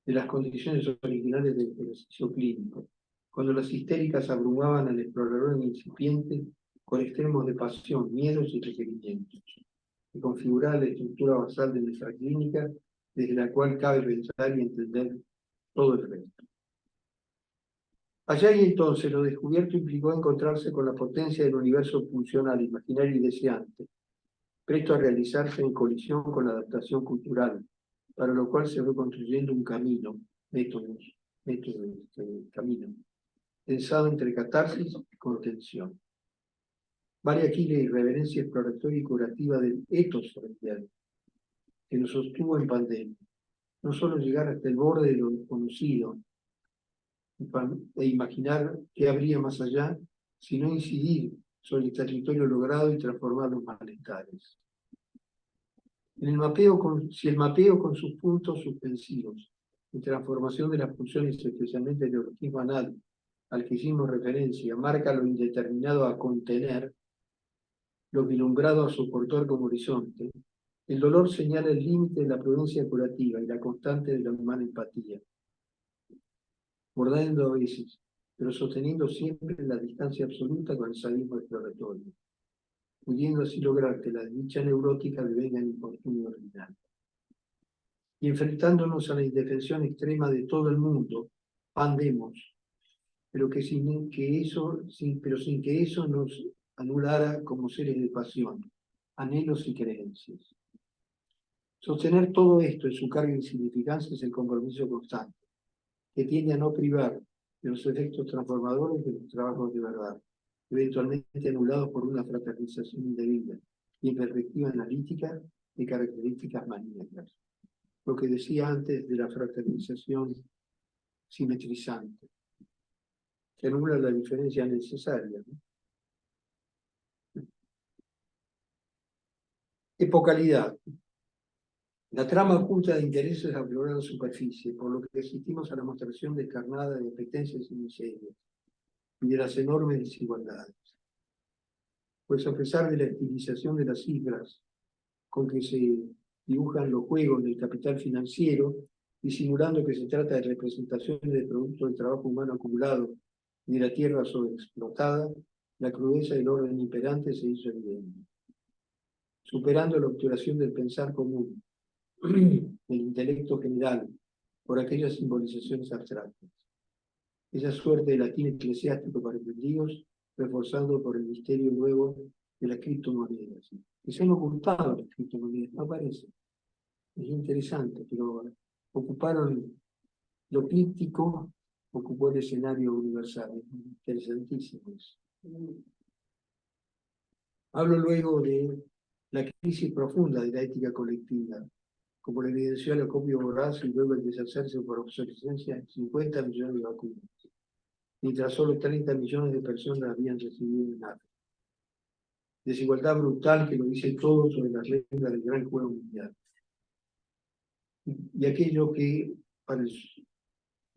de las condiciones originales del ejercicio clínico, cuando las histéricas abrumaban al explorador incipiente con extremos de pasión, miedos y requerimientos, que configuraba la estructura basal de nuestra clínica, desde la cual cabe pensar y entender todo el resto. Allá y entonces lo descubierto implicó encontrarse con la potencia del universo pulsional, imaginario y deseante, presto a realizarse en colisión con la adaptación cultural, para lo cual se fue construyendo un camino, camino, pensado entre catarsis y contención. Vale aquí la irreverencia exploratoria y curativa del ethos freudiano, que nos sostuvo en pandemia. No solo llegar hasta el borde de lo desconocido e imaginar qué habría más allá, sino incidir sobre el territorio logrado y transformar los malestares. Si el mapeo con sus puntos suspensivos y transformación de las funciones, especialmente el neurologismo anal, al que hicimos referencia, marca lo indeterminado a contener, lo vilumbrado a soportar como horizonte, el dolor señala el límite de la prudencia curativa y la constante de la humana empatía, bordando a veces, pero sosteniendo siempre la distancia absoluta con el sadismo exploratorio, pudiendo así lograr que la dicha neurótica devenga el infortunio original. Y enfrentándonos a la indefensión extrema de todo el mundo, pandemos, pero sin que eso nos anulara como seres de pasión, anhelos y creencias. Sostener todo esto en su carga de insignificancia es el compromiso constante, que tiende a no privar de los efectos transformadores de los trabajos de verdad, eventualmente anulados por una fraternización indebida y en perspectiva analítica de características maníacas. Lo que decía antes de la fraternización simetrizante, que anula la diferencia necesaria, ¿no? Epocalidad. La trama oculta de intereses aflora en la superficie, por lo que asistimos a la mostración descarnada de apetencias y miserias, y de las enormes desigualdades. Pues a pesar de la estilización de las cifras con que se dibujan los juegos del capital financiero, disimulando que se trata de representaciones de producto del trabajo humano acumulado y de la tierra sobreexplotada, la crudeza del orden imperante se hizo evidente. Superando la obturación del pensar común, del intelecto general, por aquellas simbolizaciones abstractas. Esa suerte de latín eclesiástico para entendidos, reforzado por el misterio nuevo de las criptomonedas. Que se han ocultado las criptomonedas, no parece. Es interesante, pero ocuparon lo críptico, ocupó el escenario universal. Es interesantísimo eso. Hablo luego de la crisis profunda de la ética colectiva, como lo evidenció el acopio voraz y luego el deshacerse por obsolescencia de 50 millones de vacunas, mientras solo 30 millones de personas habían recibido en África. Desigualdad brutal que lo dice todo sobre las reglas del gran juego mundial. Y aquello que,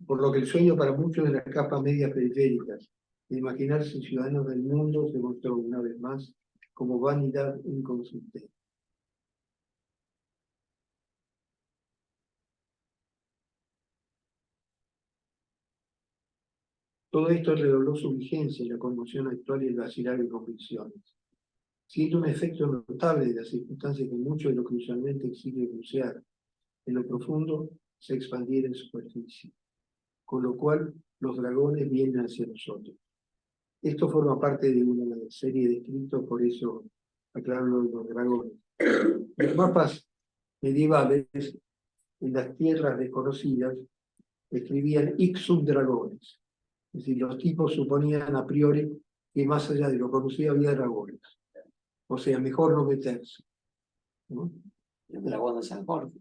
por lo que el sueño para muchos de las capas medias periféricas, de imaginarse ciudadanos del mundo, se mostró una vez más como vanidad inconsistente. Todo esto redobló su vigencia en la conmoción actual y el vacilar de convicciones, siendo un efecto notable de las circunstancias que mucho de lo que usualmente exige bucear en lo profundo se expandiera en superficie, con lo cual los dragones vienen hacia nosotros. Esto forma parte de una serie de escritos, por eso aclaro lo de los dragones. Los mapas medievales en las tierras desconocidas escribían Ixum dragones. Es decir, los tipos suponían a priori que más allá de lo conocido había dragones. O sea, mejor no meterse, ¿no? El dragón de San Jorge.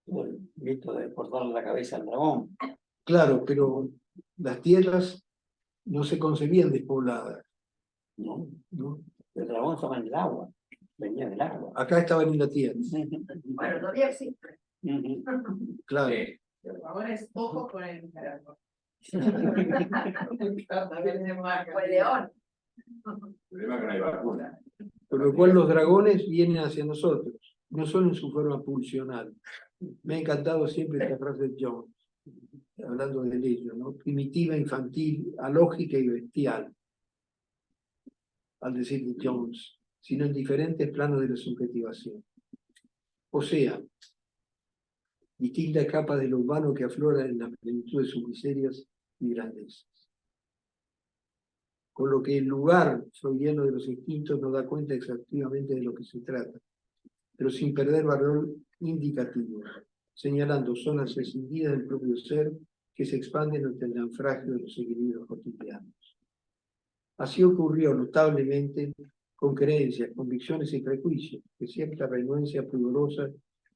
El mito de cortarle la cabeza al dragón. Claro, pero las tierras no se concebían despobladas, ¿No? ¿no? El dragón estaba en el agua. Venía del agua. Acá estaban en la tierra, Bueno, todavía existe. claro. Ahora es ojo con el emperador. También tenemos a el león. El problema es que no hay vacuna. Por lo cual los dragones vienen hacia nosotros, no solo en su forma pulsional. Me ha encantado siempre esta frase de Jones, hablando de ello, ¿no? Primitiva, infantil, alógica y bestial, al decir de Jones, sino en diferentes planos de la subjetivación. O sea, distintas capas de lo humano que aflora en la plenitud de sus miserias y grandezas. Con lo que el lugar freudiano de los instintos nos da cuenta exhaustivamente de lo que se trata, pero sin perder valor indicativo, señalando zonas escindidas del propio ser que se expanden ante el naufragio de los equilibrios cotidianos. Así ocurrió notablemente con creencias, convicciones y prejuicios que cierta renuencia pudorosa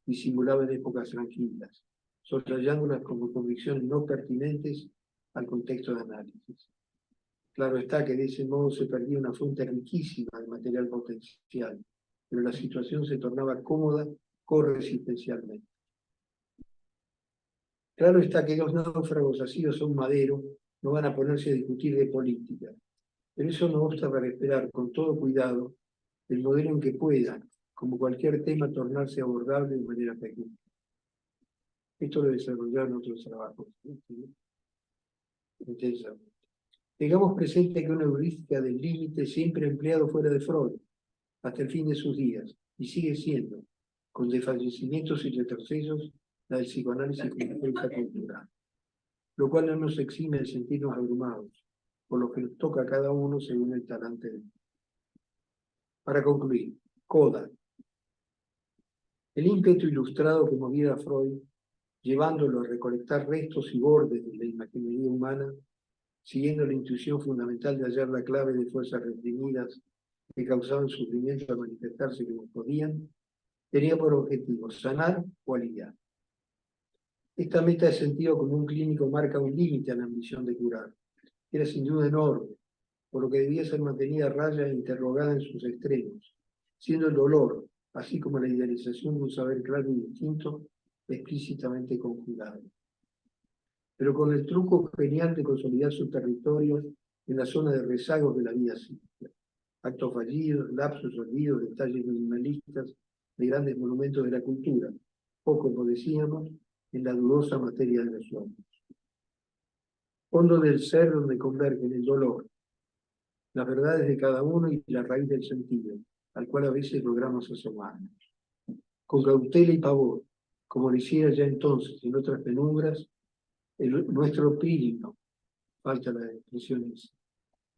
disimulaba en épocas tranquilas, soslayándolas como convicciones no pertinentes al contexto de análisis. Claro está que de ese modo se perdía una fuente riquísima de material potencial, pero la situación se tornaba cómoda corresistencialmente. Claro está que dos náufragos asidos a un madero no van a ponerse a discutir de política, pero eso no obsta para esperar con todo cuidado el modelo en que pueda, como cualquier tema, tornarse abordable de manera pequeña. Esto lo desarrollaron otros trabajos, ¿sí? Intensamente. Tengamos presente que una heurística del límite siempre empleado fuera de Freud, hasta el fin de sus días, y sigue siendo, con desfallecimientos y retrocesos, la del psicoanálisis como fuerza cultural, lo cual no nos exime de sentirnos abrumados, por lo que nos toca a cada uno según el talante de él. Para concluir, Coda. El ímpetu ilustrado que movía a Freud, llevándolo a recolectar restos y bordes de la imaginería humana, siguiendo la intuición fundamental de hallar la clave de fuerzas reprimidas que causaban sufrimiento al manifestarse como podían, tenía por objetivo sanar o aliviar. Esta meta de sentido como un clínico marca un límite a la ambición de curar. Era sin duda enorme, por lo que debía ser mantenida a raya e interrogada en sus extremos, siendo el dolor, así como la idealización de un saber claro y distinto, explícitamente conjugados. Pero con el truco genial de consolidar su territorio en la zona de rezagos de la vida psíquica. Actos fallidos, lapsos, olvidos, detalles minimalistas de grandes monumentos de la cultura, o como decíamos, en la dudosa materia de los sueños. Fondo del ser donde convergen el dolor, las verdades de cada uno y la raíz del sentido, al cual a veces logramos asomarnos. Con cautela y pavor, como lo hiciera ya entonces en otras penumbras, nuestro espíritu, falta la expresión esa,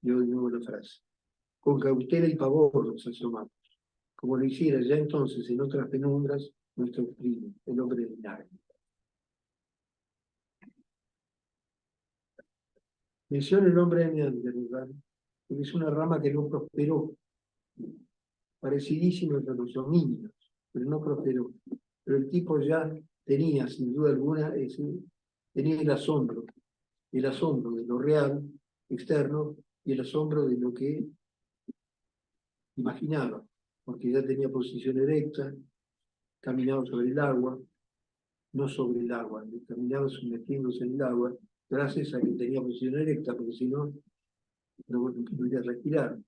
yo de nuevo la frase, con cautela y pavor nos asomamos, como lo hiciera ya entonces en otras penumbras, nuestro espíritu, el hombre de vinagre. Menciona el hombre de Neandertal, porque es una rama que no prosperó, parecidísimo entre los dominios, pero no prosperó. Pero el tipo ya tenía, sin duda alguna, tenía el asombro de lo real, externo, y el asombro de lo que imaginaba, porque ya tenía posición erecta, caminaba sobre el agua, no sobre el agua, caminaba sumergiéndose en el agua, gracias a que tenía posición erecta, porque si no, no podía respirar.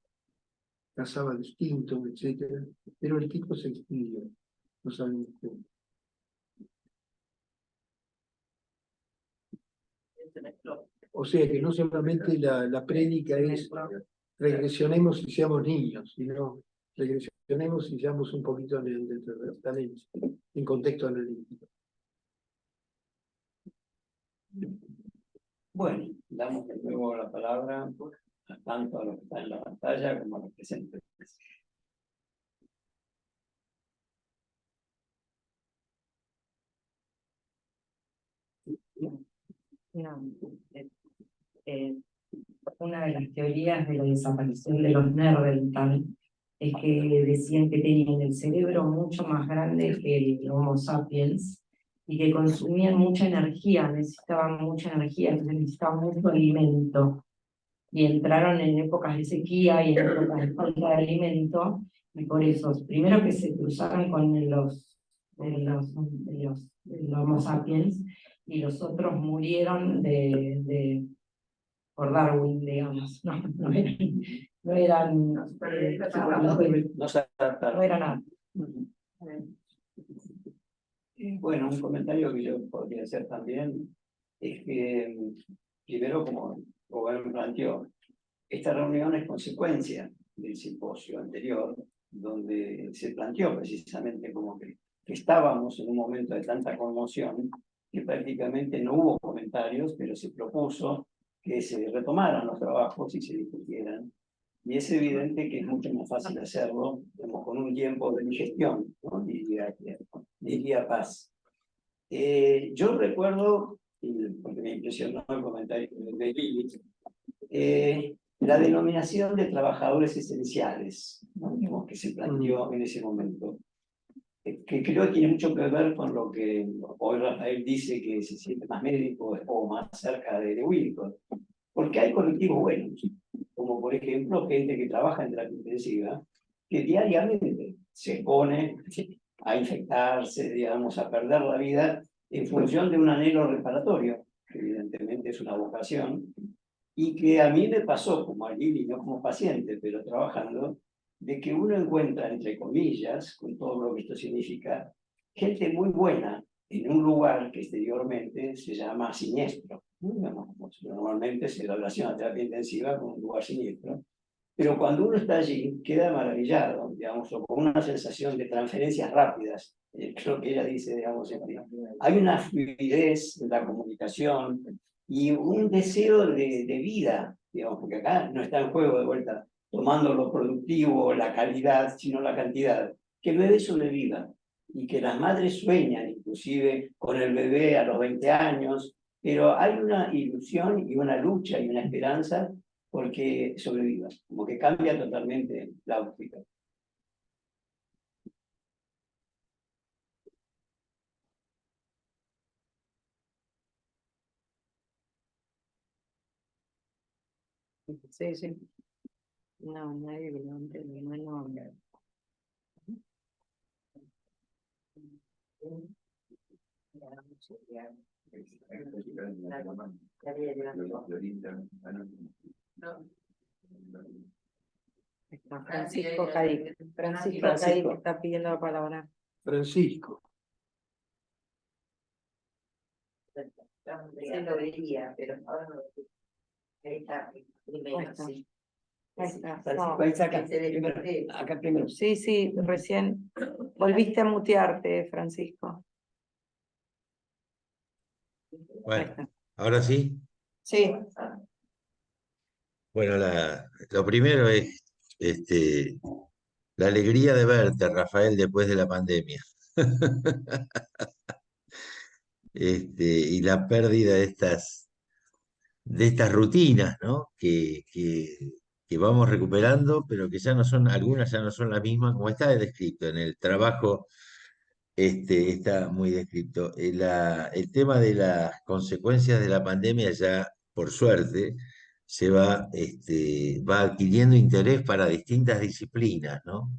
casaba distinto, etcétera, pero el tipo se extinguió, no sabemos cómo. O sea que no solamente la prédica es regresionemos y seamos niños, sino regresionemos y seamos un poquito neandertales en contexto analítico. Bueno, damos de nuevo la palabra tanto a los que están en la pantalla como a los presentes. No, eh, una de las teorías de la desaparición de los Neandertal es que decían que tenían el cerebro mucho más grande que el Homo sapiens y que consumían mucha energía, necesitaban mucha energía, entonces necesitaban mucho alimento. Y entraron en épocas de sequía y en épocas de falta de alimento, y por eso, primero que se cruzaron con los Homo sapiens, y los otros murieron por Darwin, digamos. No eran No se adaptaron. no era nada. Bueno, un comentario que yo podría hacer también es que, primero, como Rubén planteó, esta reunión es consecuencia del simposio anterior, donde se planteó precisamente como que estábamos en un momento de tanta conmoción que prácticamente no hubo comentarios, pero se propuso que se retomaran los trabajos y se discutieran. Y es evidente que es mucho más fácil hacerlo con un tiempo de digestión, ¿no? Diría Paz. Yo recuerdo, porque me impresionó el comentario de Lili, la denominación de trabajadores esenciales, ¿no? Digamos, que se planteó en ese momento, que creo que tiene mucho que ver con lo que hoy Rafael dice, que se siente más médico o más cerca de Winnicott, porque hay colectivos buenos, como por ejemplo gente que trabaja en terapia intensiva, que diariamente se expone a infectarse, digamos, a perder la vida en función de un anhelo reparatorio, que evidentemente es una vocación, y que a mí me pasó como alguien, y no como paciente, pero trabajando, de que uno encuentra, entre comillas, con todo lo que esto significa, gente muy buena en un lugar que exteriormente se llama siniestro. Normalmente se relaciona a terapia intensiva con un lugar siniestro, pero cuando uno está allí queda maravillado, digamos, o con una sensación de transferencias rápidas. Creo que ella dice, digamos, hay una fluidez en la comunicación y un deseo de vida, digamos, porque acá no está en juego de vuelta tomando lo productivo, la calidad, sino la cantidad, que el bebé sobreviva y que las madres sueñan inclusive con el bebé a los 20 años, pero hay una ilusión y una lucha y una esperanza porque sobreviva, como que cambia totalmente la óptica. Sí, sí. No, nadie que levante la mano. Está Francisco Cadic. Francisco Cadic está pidiendo la palabra. Francisco. Sí lo diría, pero ahora no lo digo. Ahí está, primero, Ahí está. sí. Ahí está. Francisco, No. ahí está acá primero, acá primero. Sí, sí, recién volviste a mutearte, Francisco. Ahí Bueno, está. ahora sí. Sí. Bueno, lo primero es la alegría de verte, Rafael, después de la pandemia. Y la pérdida de estas rutinas, ¿no? Que vamos recuperando, pero que ya no son, algunas ya no son las mismas, como está descrito en el trabajo. Está muy descrito. El tema de las consecuencias de la pandemia ya, por suerte, va adquiriendo interés para distintas disciplinas, ¿no?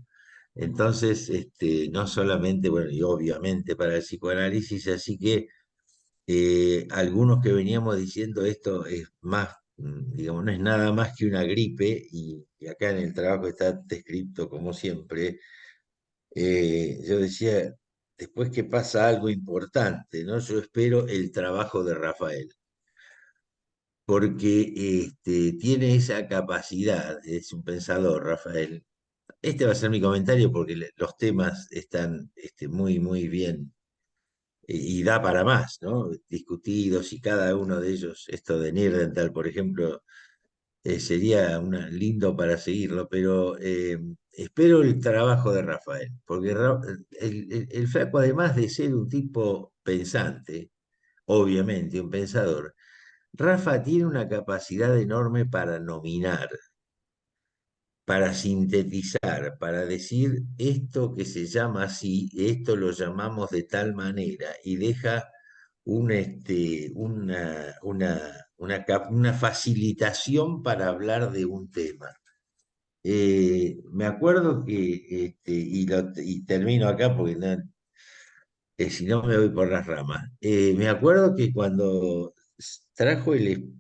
Entonces, no solamente, bueno, y obviamente para el psicoanálisis, así que algunos que veníamos diciendo esto es más digamos, no es nada más que una gripe, y acá en el trabajo está descrito como siempre. Yo decía, después que pasa algo importante, ¿no? Yo espero el trabajo de Rafael, porque tiene esa capacidad, es un pensador, Rafael. Este va a ser mi comentario porque los temas están muy, muy bien y da para más, ¿no? Discutidos, y cada uno de ellos, esto de Nierdental, por ejemplo, sería lindo para seguirlo, pero espero el trabajo de Rafael, porque el flaco, además de ser un tipo pensante, obviamente un pensador, Rafa tiene una capacidad enorme para nominar, para sintetizar, para decir esto que se llama así, esto lo llamamos de tal manera, y deja una facilitación para hablar de un tema. Me acuerdo que, y termino acá porque si no me voy por las ramas. Me acuerdo que cuando trajo el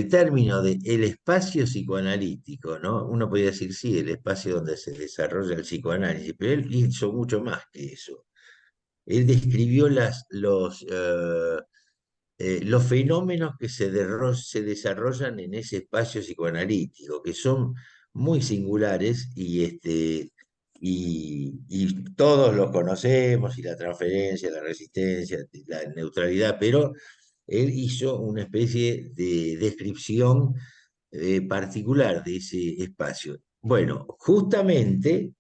término de el espacio psicoanalítico, ¿no? Uno podría decir, sí, el espacio donde se desarrolla el psicoanálisis, pero él hizo mucho más que eso. Él describió los fenómenos que se desarrollan en ese espacio psicoanalítico, que son muy singulares, y todos los conocemos, y la transferencia, la resistencia, la neutralidad, pero él hizo una especie de descripción particular de ese espacio. Bueno, justamente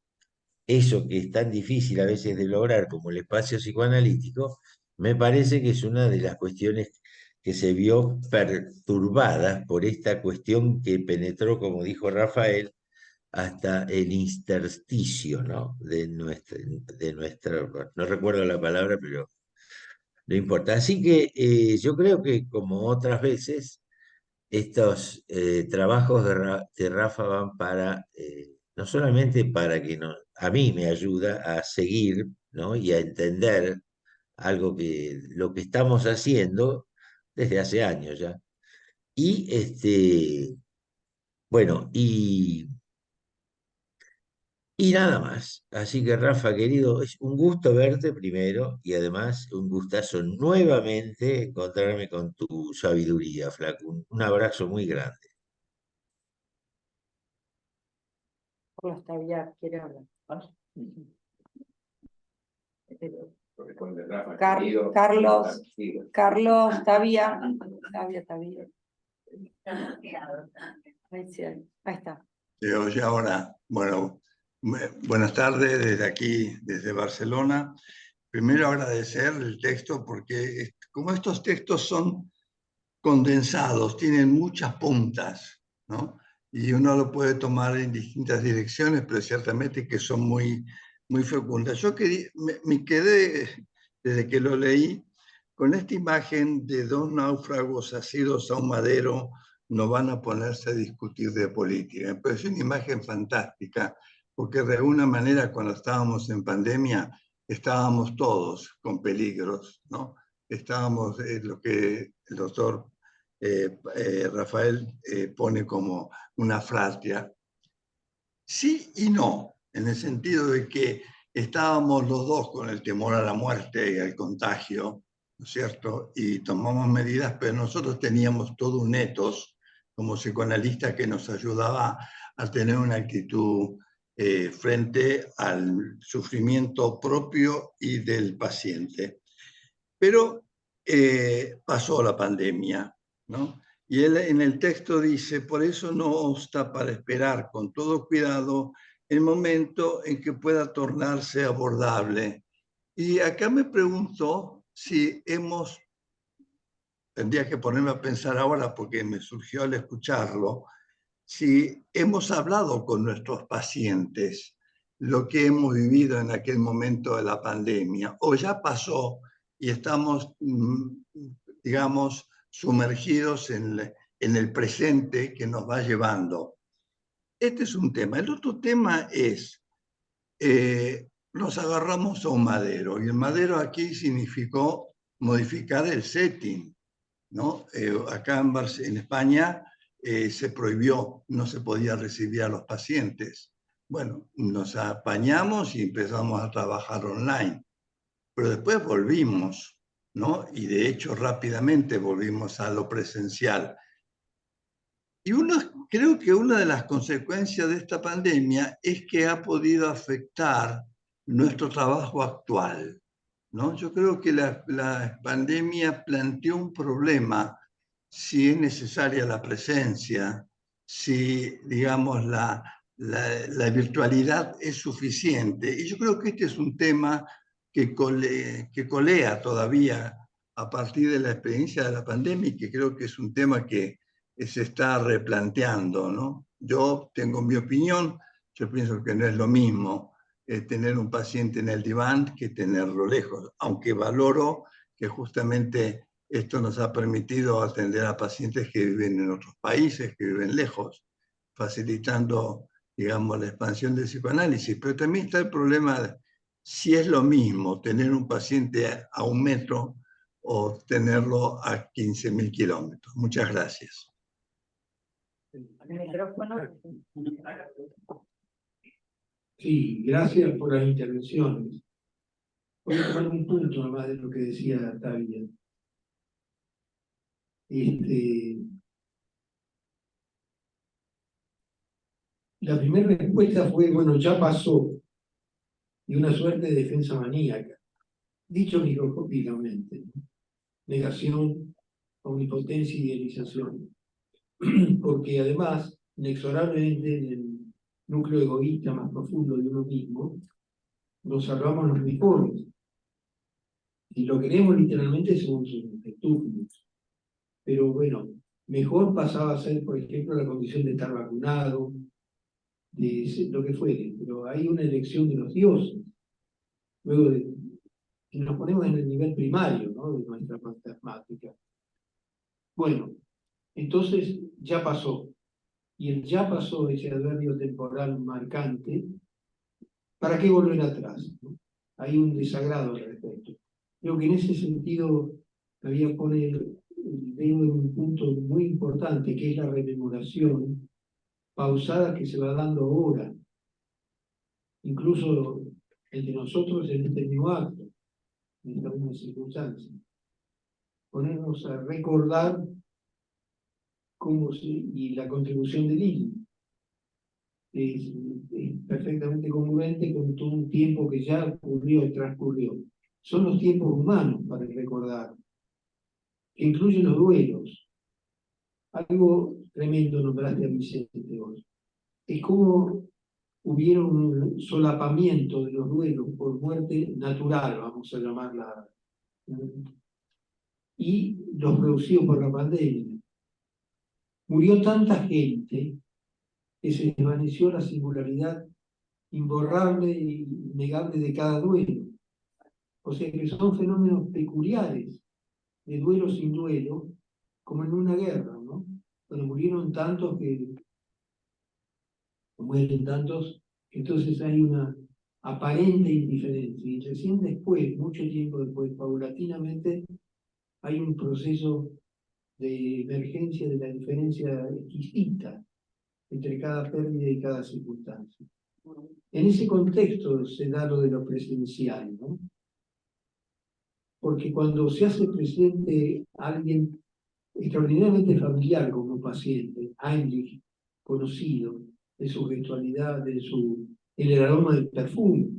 eso que es tan difícil a veces de lograr como el espacio psicoanalítico, me parece que es una de las cuestiones que se vio perturbada por esta cuestión que penetró, como dijo Rafael, hasta el intersticio, ¿no? No recuerdo la palabra, pero no importa. Así que yo creo que, como otras veces, estos trabajos de Rafa van para, no solamente para que a mí me ayuda a seguir, ¿no? Y a entender lo que estamos haciendo desde hace años ya. Y bueno, y nada más. Así que, Rafa, querido, es un gusto verte primero, y además un gustazo nuevamente encontrarme con tu sabiduría, flaco. Un abrazo muy grande. Carlos Tavia quiere hablar. Corresponde Rafa, Car- querido. Carlos. Sí. Carlos Tavia. Tavia. Ahí sí, ahí está. Se oye ahora. Bueno, buenas tardes desde aquí, desde Barcelona. Primero agradecer el texto porque como estos textos son condensados, tienen muchas puntas, ¿no? Y uno lo puede tomar en distintas direcciones, pero ciertamente que son muy, muy fecundas. Yo me quedé, desde que lo leí, con esta imagen de dos náufragos asidos a un madero, no van a ponerse a discutir de política. Me parece una imagen fantástica, porque de alguna manera cuando estábamos en pandemia, estábamos todos con peligros, ¿no? Estábamos lo que el doctor Rafael pone como una fratria. Sí y no, en el sentido de que estábamos los dos con el temor a la muerte y al contagio, ¿no es cierto? Y tomamos medidas, pero nosotros teníamos todo un ethos como psicoanalista que nos ayudaba a tener una actitud frente al sufrimiento propio y del paciente. Pero pasó la pandemia, ¿no? Y él en el texto dice, por eso no obsta para esperar con todo cuidado el momento en que pueda tornarse abordable. Y acá me pregunto si tendría que ponerme a pensar ahora porque me surgió al escucharlo, si hemos hablado con nuestros pacientes lo que hemos vivido en aquel momento de la pandemia, o ya pasó y estamos, digamos, sumergidos en el presente que nos va llevando. Este es un tema. El otro tema es, nos agarramos a un madero, y el madero aquí significó modificar el setting ¿no? Acá en España se prohibió, no se podía recibir a los pacientes. Bueno, nos apañamos y empezamos a trabajar online, pero después volvimos, ¿no? Y de hecho rápidamente volvimos a lo presencial. Y creo que una de las consecuencias de esta pandemia es que ha podido afectar nuestro trabajo actual, ¿no? Yo creo que la pandemia planteó un problema, si es necesaria la presencia, si, digamos, la virtualidad es suficiente. Y yo creo que este es un tema que colea todavía a partir de la experiencia de la pandemia y que creo que es un tema que se está replanteando, ¿no? Yo tengo mi opinión, yo pienso que no es lo mismo tener un paciente en el diván que tenerlo lejos, aunque valoro que justamente esto nos ha permitido atender a pacientes que viven en otros países, que viven lejos, facilitando, digamos, la expansión del psicoanálisis. Pero también está el problema de si es lo mismo tener un paciente a 1 metro o tenerlo a 15.000 kilómetros. Muchas gracias. Sí, gracias por las intervenciones. Voy a tomar un punto nomás de lo que decía Tavia. La primera respuesta fue, bueno, ya pasó, y una suerte de defensa maníaca. Dicho microscópicamente, ¿no? Negación, omnipotencia y idealización. Porque además, inexorablemente en el núcleo egoísta más profundo de uno mismo, nos salvamos los mejores. Si lo queremos literalmente, somos estúpidos. Pero bueno, mejor pasaba a ser, por ejemplo, la condición de estar vacunado, de lo que fuere. Pero hay una elección de los dioses. Luego, si nos ponemos en el nivel primario, ¿no?, de nuestra matemática. Bueno, entonces ya pasó. Y el ya pasó, ese adverbio temporal marcante, ¿para qué volver atrás? ¿No? Hay un desagrado al respecto. Creo que en ese sentido había poner el dedo en un punto muy importante, que es la rememoración pausada que se va dando ahora, incluso entre nosotros en este mismo acto, en esta misma circunstancia. Ponernos a recordar y la contribución de Lili es perfectamente congruente con todo un tiempo que ya ocurrió y transcurrió. Son los tiempos humanos para recordar, que incluyen los duelos. Algo tremendo nombraste a Vicente hoy. Es como hubiera un solapamiento de los duelos por muerte natural, vamos a llamarla, y los producidos por la pandemia. Murió tanta gente que se desvaneció la singularidad imborrable e innegable de cada duelo. O sea que son fenómenos peculiares de duelo sin duelo, como en una guerra, ¿no? Cuando murieron tantos mueren tantos, entonces hay una aparente indiferencia. Y recién después, mucho tiempo después, paulatinamente, hay un proceso de emergencia de la diferencia exquisita entre cada pérdida y cada circunstancia. En ese contexto se da lo de lo presencial, ¿no? Porque cuando se hace presente a alguien extraordinariamente familiar como paciente, Heinrich, conocido, de su gestualidad, el aroma del perfume,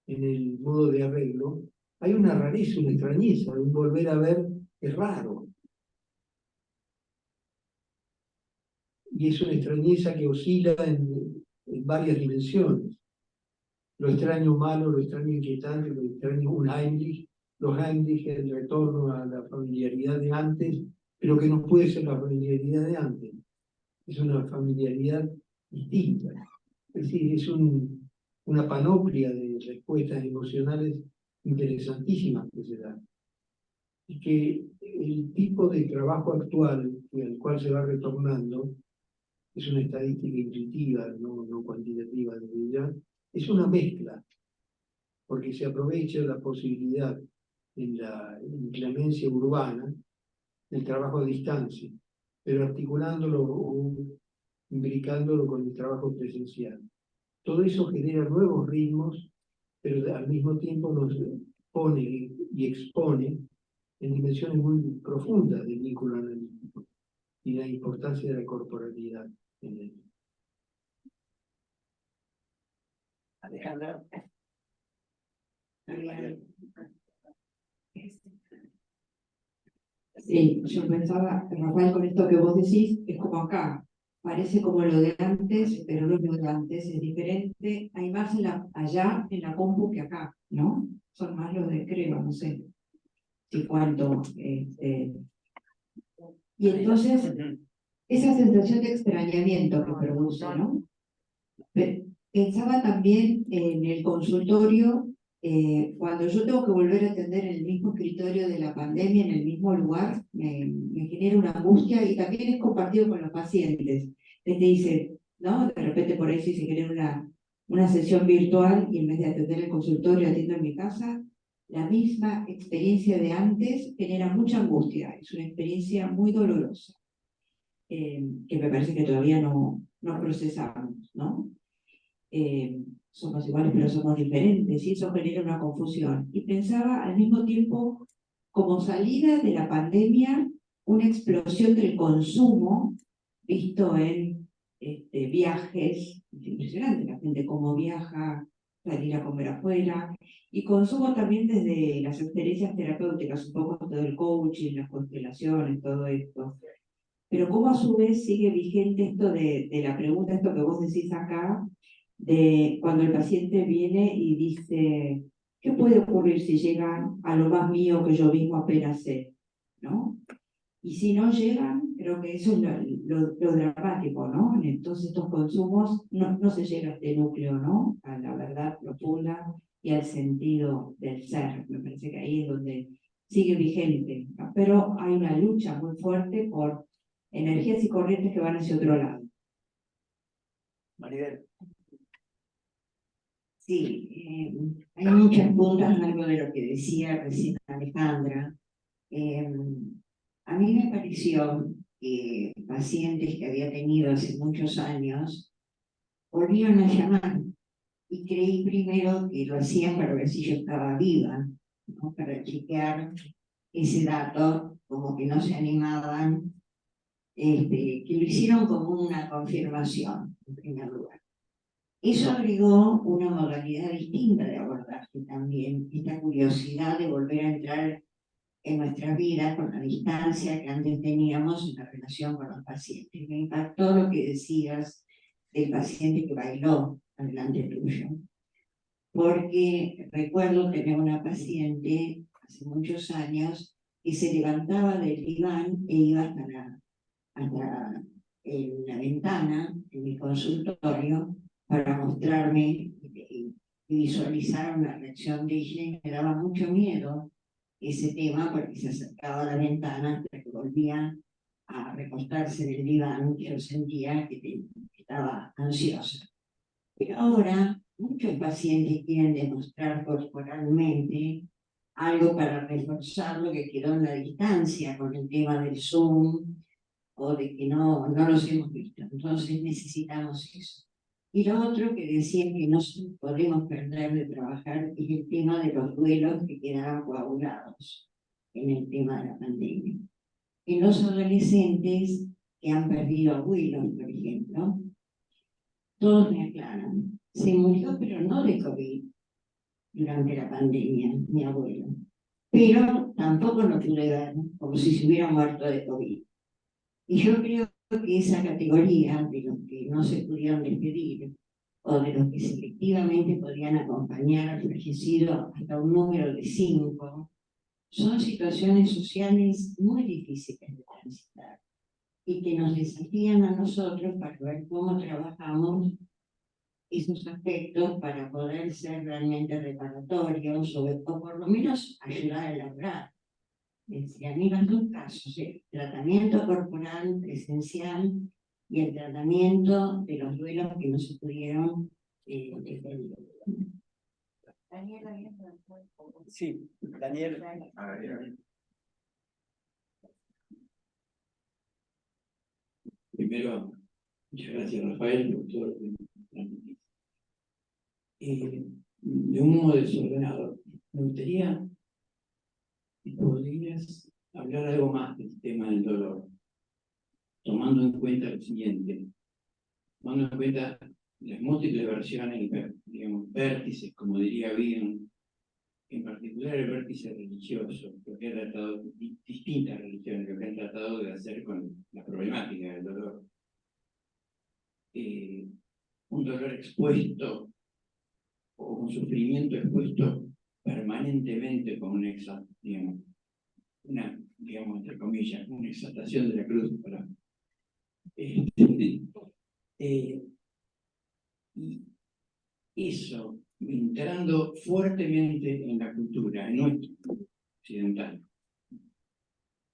en el modo de arreglo, hay una rareza, una extrañeza, un volver a ver es raro. Y es una extrañeza que oscila en varias dimensiones. Lo extraño humano, lo extraño inquietante, lo extraño un Heinrich, los Heinrich, el retorno a la familiaridad de antes, pero que no puede ser la familiaridad de antes. Es una familiaridad distinta. Es decir, es una panoplia de respuestas emocionales interesantísimas que se dan. Y que el tipo de trabajo actual al cual se va retornando es una estadística intuitiva, no cuantitativa de ella, es una mezcla, porque se aprovecha la posibilidad en la inclemencia urbana el trabajo a distancia, pero articulándolo o imbricándolo con el trabajo presencial. Todo eso genera nuevos ritmos, pero al mismo tiempo nos pone y expone en dimensiones muy profundas del vínculo analítico y la importancia de la corporalidad en él. Alejandra. Sí, yo pensaba, Rafael, con esto que vos decís, es como acá, parece como lo de antes, pero no es lo de antes, es diferente, hay más allá en la compu que acá, ¿no? Son más los de crema, no sé si cuánto. Y entonces, esa sensación de extrañamiento que produce, ¿no? Pensaba también en el consultorio, cuando yo tengo que volver a atender en el mismo escritorio de la pandemia, en el mismo lugar, me genera una angustia y también es compartido con los pacientes. Que te dice, ¿no? De repente por ahí si se genera una sesión virtual y en vez de atender el consultorio atiendo en mi casa, la misma experiencia de antes genera mucha angustia, es una experiencia muy dolorosa, que me parece que todavía no procesamos, ¿no? Somos iguales pero somos diferentes y eso genera una confusión. Y pensaba al mismo tiempo, como salida de la pandemia, una explosión del consumo visto en viajes, es impresionante la gente cómo viaja, salir a comer afuera, y consumo también desde las experiencias terapéuticas, un poco todo el coaching, las constelaciones, todo esto. Pero cómo a su vez sigue vigente esto de la pregunta, esto que vos decís acá, de cuando el paciente viene y dice, ¿qué puede ocurrir si llegan a lo más mío que yo mismo apenas sé? ¿No? Y si no llegan, creo que eso es lo dramático, ¿no? Entonces estos consumos no se llega a este núcleo, ¿no? A la verdad profunda y al sentido del ser. Me parece que ahí es donde sigue vigente, ¿no? Pero hay una lucha muy fuerte por energías y corrientes que van hacia otro lado. Maribel. Sí, hay muchas puntas, algo de lo que decía recién Alejandra. A mí me pareció que pacientes que había tenido hace muchos años volvieron a llamar y creí primero que lo hacían para ver si yo estaba viva, ¿no? Para chequear ese dato, como que no se animaban, que lo hicieron como una confirmación, en primer lugar. Eso agregó una modalidad distinta de abordaje también, esta curiosidad de volver a entrar en nuestras vidas con la distancia que antes teníamos en la relación con los pacientes. Me impactó lo que decías del paciente que bailó adelante tuyo, porque recuerdo tener una paciente hace muchos años que se levantaba del diván e iba hasta la ventana de mi consultorio para mostrarme y visualizar una reacción de ella, y me daba mucho miedo ese tema porque se acercaba a la ventana hasta que volvía a recostarse en el diván, que yo sentía que estaba ansiosa. Pero ahora muchos pacientes quieren demostrar corporalmente algo para reforzar lo que quedó en la distancia con el tema del Zoom o de que no los hemos visto. Entonces necesitamos eso. Y lo otro que decían que no podemos perder de trabajar es el tema de los duelos que quedaban coagulados en el tema de la pandemia. En los adolescentes que han perdido abuelos, por ejemplo, todos me aclaran, se murió pero no de COVID durante la pandemia, mi abuelo. Pero tampoco lo pude ver como si se hubiera muerto de COVID. Y yo creo que esa categoría de los que no se pudieron despedir o de los que selectivamente podían acompañar al fallecido hasta un número de 5, son situaciones sociales muy difíciles de transitar y que nos desafían a nosotros para ver cómo trabajamos esos aspectos para poder ser realmente reparatorios o por lo menos ayudar a elaborar. Se animan dos casos, el tratamiento corporal presencial y el tratamiento de los duelos que no se pudieron despedir. Daniela, sí, Daniel. primero, muchas gracias, Rafael, por todo lo que nos transmitiste. De un modo desordenado, me gustaría si podrías hablar algo más del tema del dolor, tomando en cuenta lo siguiente, tomando en cuenta las múltiples versiones, digamos, vértices, como diría Bion, en particular el vértice religioso, lo que han tratado, distintas religiones, lo que han tratado de hacer con la problemática del dolor. Un dolor expuesto o un sufrimiento expuesto permanentemente con digamos, entre comillas, una exaltación de la cruz para y eso entrando fuertemente en la cultura, en nuestra occidental.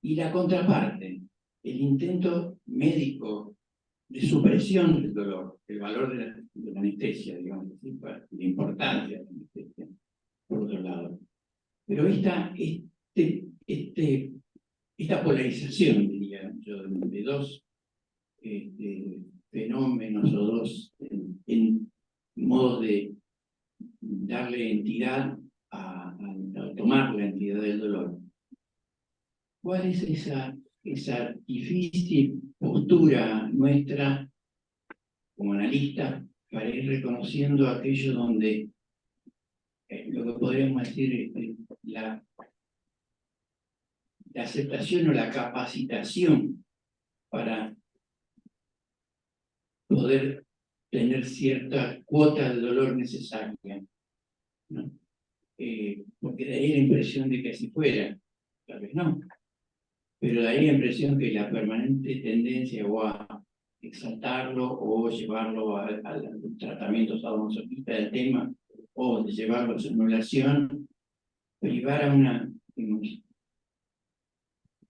Y la contraparte, el intento médico de supresión del dolor, el valor de la anestesia, digamos, la importancia de la anestesia, por otro lado. Pero esta polarización, diría yo, de dos fenómenos o dos en modos de darle entidad a tomar la entidad del dolor. ¿Cuál es esa difícil postura nuestra como analistas para ir reconociendo aquello donde lo que podríamos decir la aceptación o la capacitación para poder tener cierta cuota de dolor necesaria, ¿no? Porque daría la impresión de que así fuera, tal vez no, pero daría la impresión que la permanente tendencia o a exaltarlo o llevarlo al tratamiento sadomasoquista del tema o de llevarlo a su anulación, privara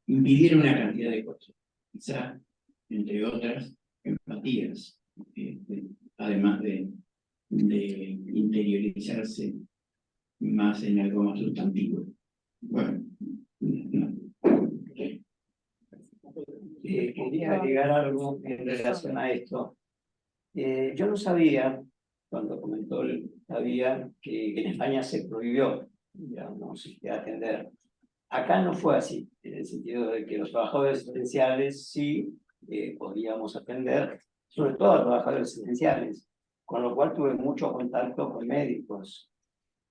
impidiera una cantidad de cosas, quizá, entre otras, empatías, además de interiorizarse más en algo más sustantivo. Bueno, quería agregar algo en relación a esto. Yo no sabía, cuando comentó sabía que en España se prohibió, digamos, atender. Acá no fue así, en el sentido de que los trabajadores esenciales sí podíamos atender, sobre todo a los trabajadores esenciales, con lo cual tuve mucho contacto con médicos.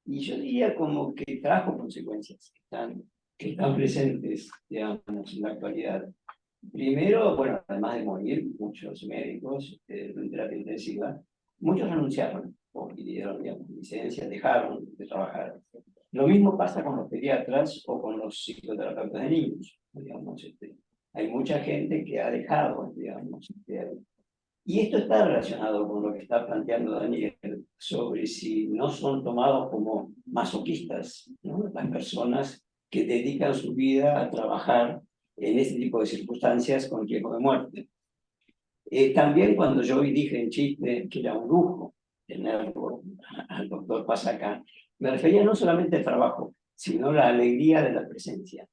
Y yo diría como que trajo consecuencias que están presentes, digamos, en la actualidad. Primero, bueno, además de morir, muchos médicos en terapia intensiva, muchos renunciaron o pidieron, digamos, licencias, dejaron de trabajar. Lo mismo pasa con los pediatras o con los psicoterapeutas de niños, digamos, hay mucha gente que ha dejado, digamos, y esto está relacionado con lo que está planteando Daniel sobre si no son tomados como masoquistas, ¿no? Las personas que dedican su vida a trabajar en este tipo de circunstancias con riesgo de muerte. También cuando yo hoy dije en chiste que era un lujo tenerlo al doctor Pasacá, me refería no solamente al trabajo, sino a la alegría de la presencia.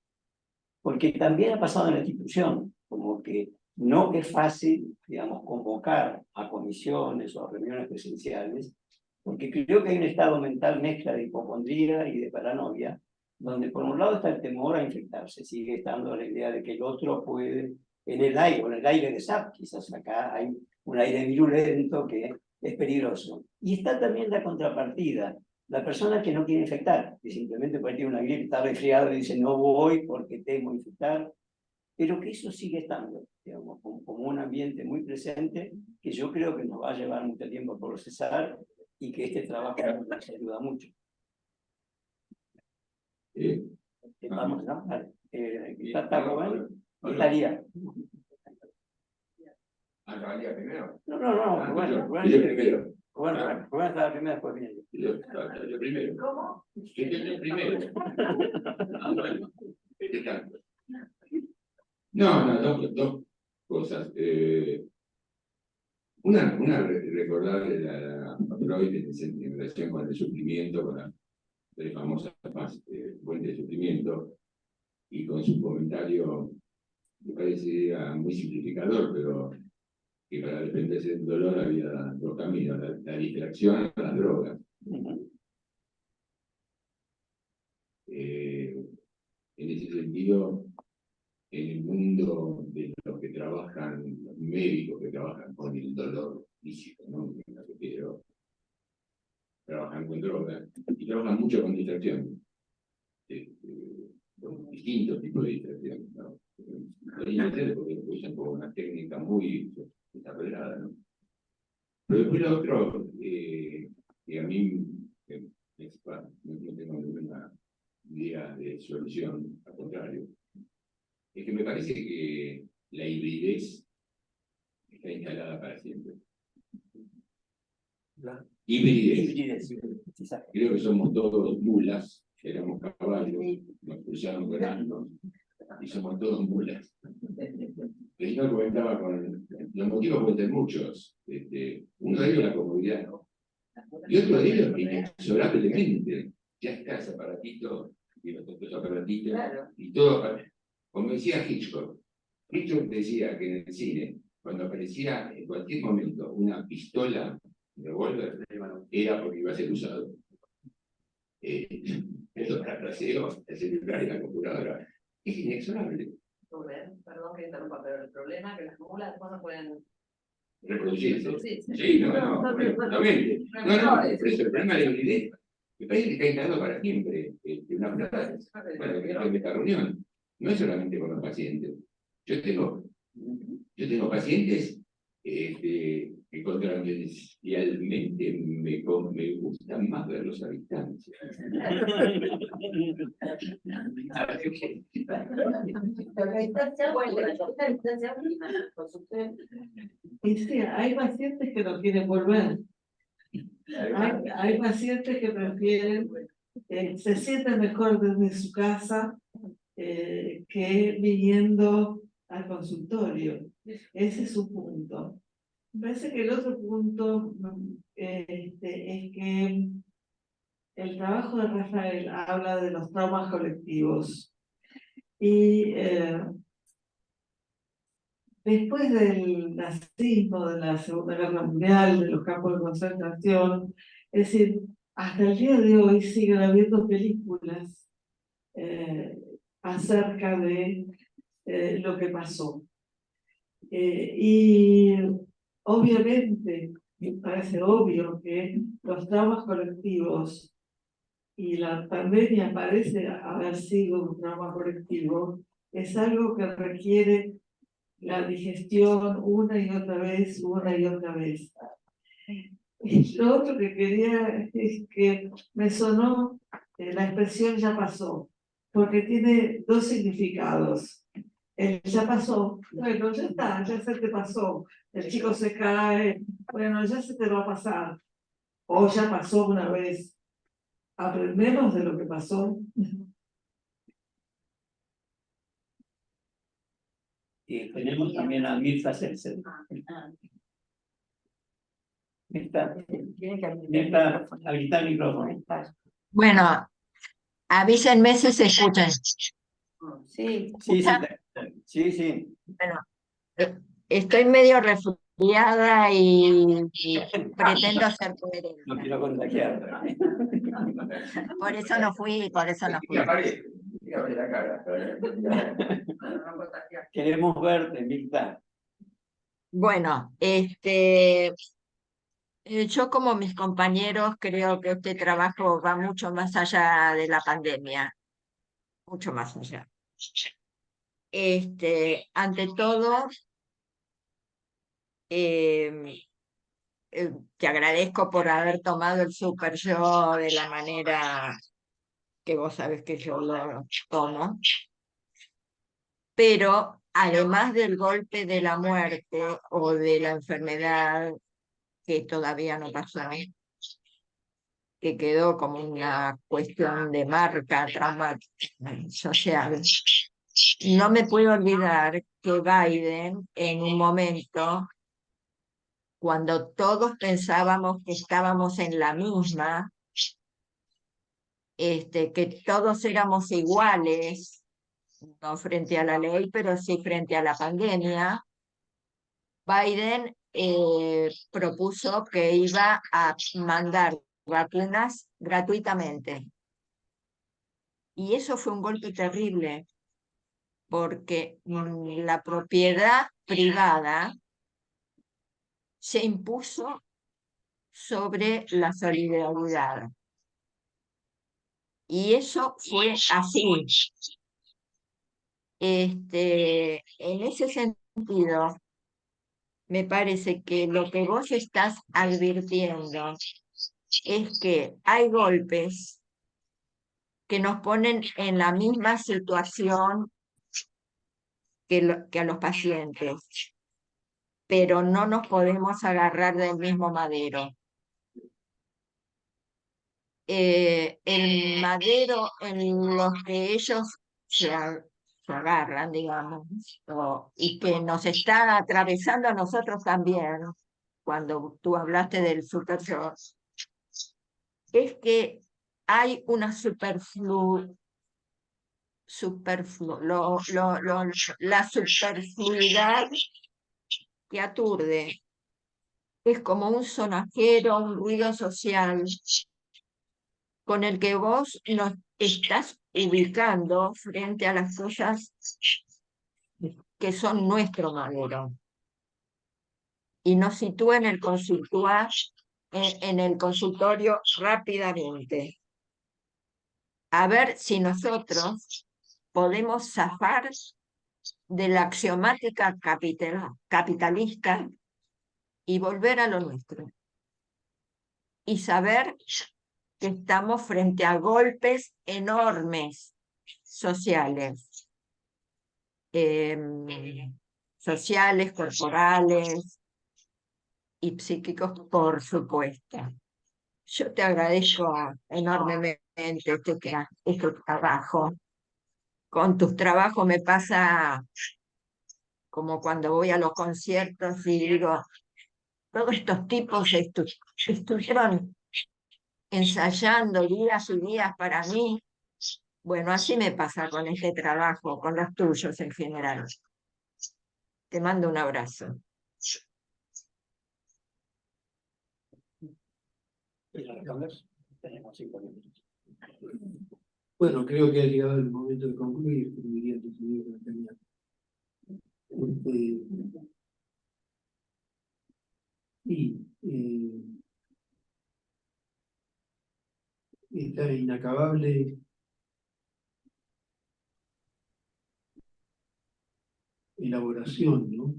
Porque también ha pasado en la institución, como que no es fácil, digamos, convocar a comisiones o a reuniones presenciales, porque creo que hay un estado mental mezcla de hipocondría y de paranoia, donde por un lado está el temor a infectarse, sigue estando la idea de que el otro puede, en el aire de SAP, quizás acá hay un aire virulento que es peligroso. Y está también la contrapartida, la persona que no quiere infectar, que simplemente puede tener una gripe, está resfriado y dice no voy porque temo infectar, pero que eso sigue estando, digamos, como un ambiente muy presente que yo creo que nos va a llevar mucho tiempo a procesar y que este trabajo nos ayuda mucho. Vamos, ¿no? Vale. ¿Está Rubén? Estaría. ¿Estaría primero? No, Rubén primero. Rubén estaba primero, después viene yo. Yo primero. ¿Cómo? Yo primero. Bueno, dos cosas. Una recordar a Freud en relación con el sufrimiento, con las tres famosas fuentes de sufrimiento, y con su comentario, me parece muy simplificador, pero que para defenderse del dolor había dos caminos, la distracción o las drogas. En ese sentido, en el mundo de los que trabajan, los médicos que trabajan con el dolor físico, ¿no? Me refiero, trabajan con drogas y trabajan mucho con distracción, con distintos tipos de distracción, ¿no? Porque usan como una técnica muy desarrollada, ¿no? Pero después lo otro, que a mí no tengo ninguna idea de solución, al contrario, es que me parece que la hibridez está instalada para siempre. Hibridez. Creo que somos todos mulas, éramos caballos, nos cruzaron con asnos y somos todos mulas. El señor comentaba con los motivos pueden ser muchos. Uno de ellos es la comodidad, ¿no? Y otro de ellos, inexorablemente, ya está ese aparatito y los otros aparatitos y todo. Como decía Hitchcock decía que en el cine, cuando aparecía en cualquier momento una pistola, un revólver, era porque iba a ser usado. El parafraseo, el celular y la computadora. Es inexorable. Perdón que interrumpa, pero el problema es que las mulas después no pueden reproducirse. Sí, absolutamente. No, por eso el problema de la hibridez me parece que está instalado para siempre. Una frase, bueno, que esta reunión, no es solamente con los pacientes. Yo tengo pacientes que contravencionalmente me gustan más verlos a distancia. Y sí, hay pacientes que no quieren volver. Hay pacientes que prefieren, se sienten mejor desde su casa que viniendo al consultorio. Ese es un punto. Me parece que el otro punto es que el trabajo de Rafael habla de los traumas colectivos. Y después del nazismo, de la Segunda Guerra Mundial, de los campos de concentración, es decir, hasta el día de hoy siguen habiendo películas acerca de lo que pasó. Y obviamente, me parece obvio que los traumas colectivos y la pandemia parece haber sido un trauma colectivo, es algo que requiere la digestión una y otra vez, una y otra vez. Y lo otro que quería es que me sonó la expresión ya pasó, porque tiene dos significados. El ya pasó, bueno, ya está, ya se te pasó. El chico se cae, bueno, ya se te va a pasar. O ya pasó una vez. Aprendemos de lo que pasó. Y tenemos también a Mirta Seltzer. Mirta, habilita el micrófono. Bueno, avísenme si se escuchan. Sí, Sí. Bueno, estoy medio resfriada y pretendo ser coherente. No quiero contagiar. Por eso no fui. Dígame la cara. Queremos verte, Mirta. Bueno, yo como mis compañeros creo que este trabajo va mucho más allá de la pandemia, mucho más allá. Ante todo, te agradezco por haber tomado el Super Yo de la manera que vos sabés que yo lo tomo. Pero además del golpe de la muerte o de la enfermedad que todavía no pasó, que quedó como una cuestión de marca traumática social, no me puedo olvidar que Biden, en un momento, cuando todos pensábamos que estábamos en la misma, que todos éramos iguales, no frente a la ley, pero sí frente a la pandemia, Biden propuso que iba a mandar vacunas gratuitamente. Y eso fue un golpe terrible, porque la propiedad privada se impuso sobre la solidaridad. Y eso fue así. En ese sentido, me parece que lo que vos estás advirtiendo es que hay golpes que nos ponen en la misma situación que a los pacientes, pero no nos podemos agarrar del mismo madero. El madero en los que ellos se agarran, digamos, y que nos está atravesando a nosotros también, cuando tú hablaste del superyo, es que hay una la superfluidad que aturde. Es como un sonajero, un ruido social con el que vos nos estás ubicando frente a las cosas que son nuestro madero. Y nos sitúa en el consultorio rápidamente. A ver si nosotros podemos zafar de la axiomática capitalista y volver a lo nuestro. Y saber que estamos frente a golpes enormes sociales, sociales, corporales y psíquicos, por supuesto. Yo te agradezco enormemente este trabajo. Con tus trabajos me pasa como cuando voy a los conciertos y digo, todos estos tipos estuvieron ensayando días y días para mí. Bueno, así me pasa con este trabajo, con los tuyos en general. Te mando un abrazo. Tenemos 5 minutos. Bueno, creo que ha llegado el momento de concluir, como diría el señor D'Artagnan. Esta inacabable elaboración, ¿no?,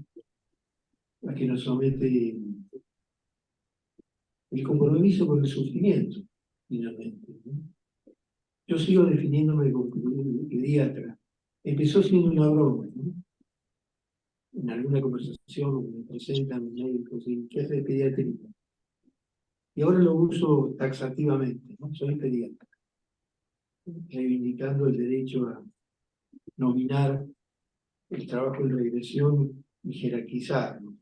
a que nos somete el compromiso con el sufrimiento, finalmente, ¿no? Yo sigo definiéndome como pediatra. Empezó siendo una broma, ¿no? En alguna conversación me presentan médicos y ¿qué hace de pediatría? Y ahora lo uso taxativamente, ¿no? Soy pediatra, reivindicando el derecho a nominar el trabajo en regresión y jerarquizarlo.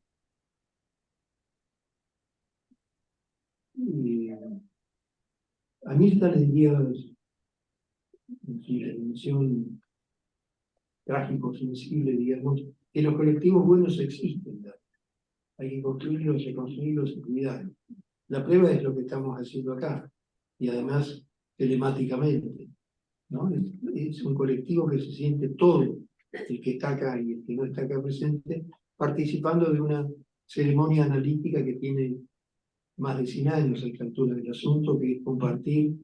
A Mirta le diría, en su dimensión trágico-sensible, digamos, que los colectivos buenos existen. Hay que construirlos, reconstruirlos y cuidarlos. La prueba es lo que estamos haciendo acá, y además telemáticamente, ¿no? Es un colectivo que se siente todo, el que está acá y el que no está acá presente, participando de una ceremonia analítica que tiene más de 100 años a esta altura del asunto, que es compartir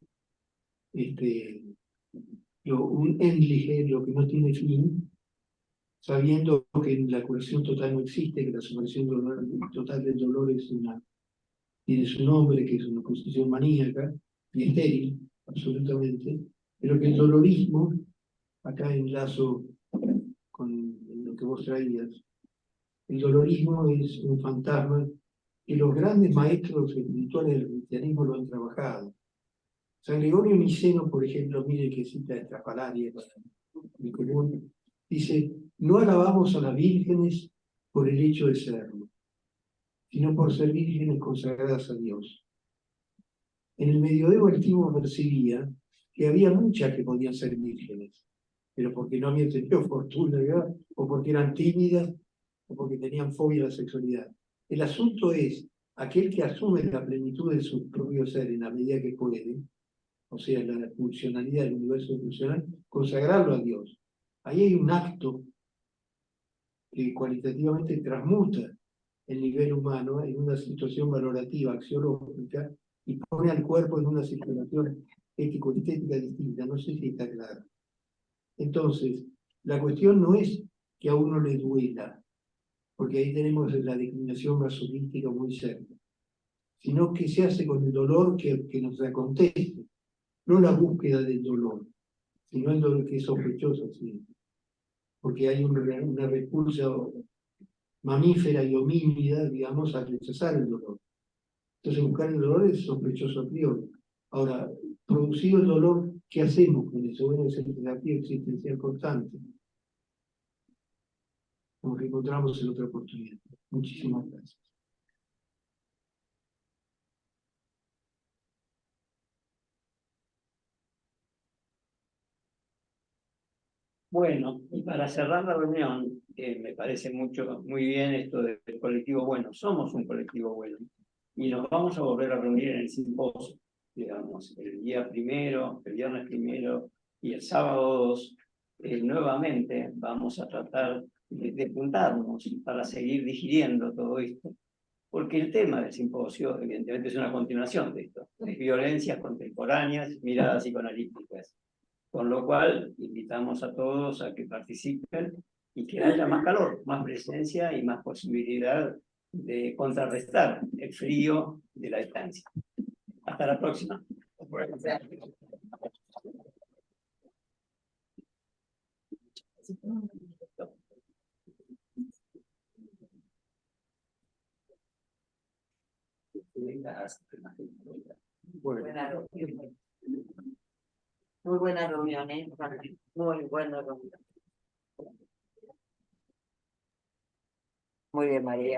un endliche, lo que no tiene fin, sabiendo que la curación total no existe, que la superación total del dolor tiene su nombre, que es una posición maníaca y estéril, absolutamente, pero que el dolorismo, acá enlazo con lo que vos traías, el dolorismo es un fantasma que los grandes maestros espirituales del cristianismo lo han trabajado. San Gregorio Niceno, por ejemplo, mire que cita estrafalaria en común, dice, no alabamos a las vírgenes por el hecho de serlo, sino por ser vírgenes consagradas a Dios. En el medioevo antiguo percibía que había muchas que podían ser vírgenes, pero porque no habían tenido fortuna, ¿verdad? O porque eran tímidas, o porque tenían fobia a la sexualidad. El asunto es aquel que asume la plenitud de su propio ser en la medida que puede, o sea, la funcionalidad del universo funcional, consagrarlo a Dios. Ahí hay un acto que cualitativamente transmuta el nivel humano en una situación valorativa, axiológica, y pone al cuerpo en una situación ético-estética distinta. No sé si está claro. Entonces, la cuestión no es que a uno le duela, porque ahí tenemos la discriminación masoquística muy cerca, sino que se hace con el dolor que nos acontece, no la búsqueda del dolor, sino el dolor que es sospechoso siempre, porque hay una repulsa mamífera y homínida, digamos, a rechazar el dolor. Entonces buscar el dolor es sospechoso a priori. Ahora, producido el dolor, ¿qué hacemos con eso? Bueno, es el desafío existencial constante, como que encontramos en otra oportunidad. Muchísimas gracias. Bueno, y para cerrar la reunión, me parece muy bien esto del colectivo bueno. Somos un colectivo bueno y nos vamos a volver a reunir en el simposio, digamos, el día primero, el viernes primero y el sábado 2. Nuevamente vamos a tratar de juntarnos para seguir digiriendo todo esto, porque el tema del simposio, evidentemente, es una continuación de esto, de violencias contemporáneas, miradas psicoanalíticas. Con lo cual, invitamos a todos a que participen y que haya más calor, más presencia y más posibilidad de contrarrestar el frío de la distancia. Hasta la próxima. Muy buena reunión, ¿eh? Muy buena reunión. Muy bien, María.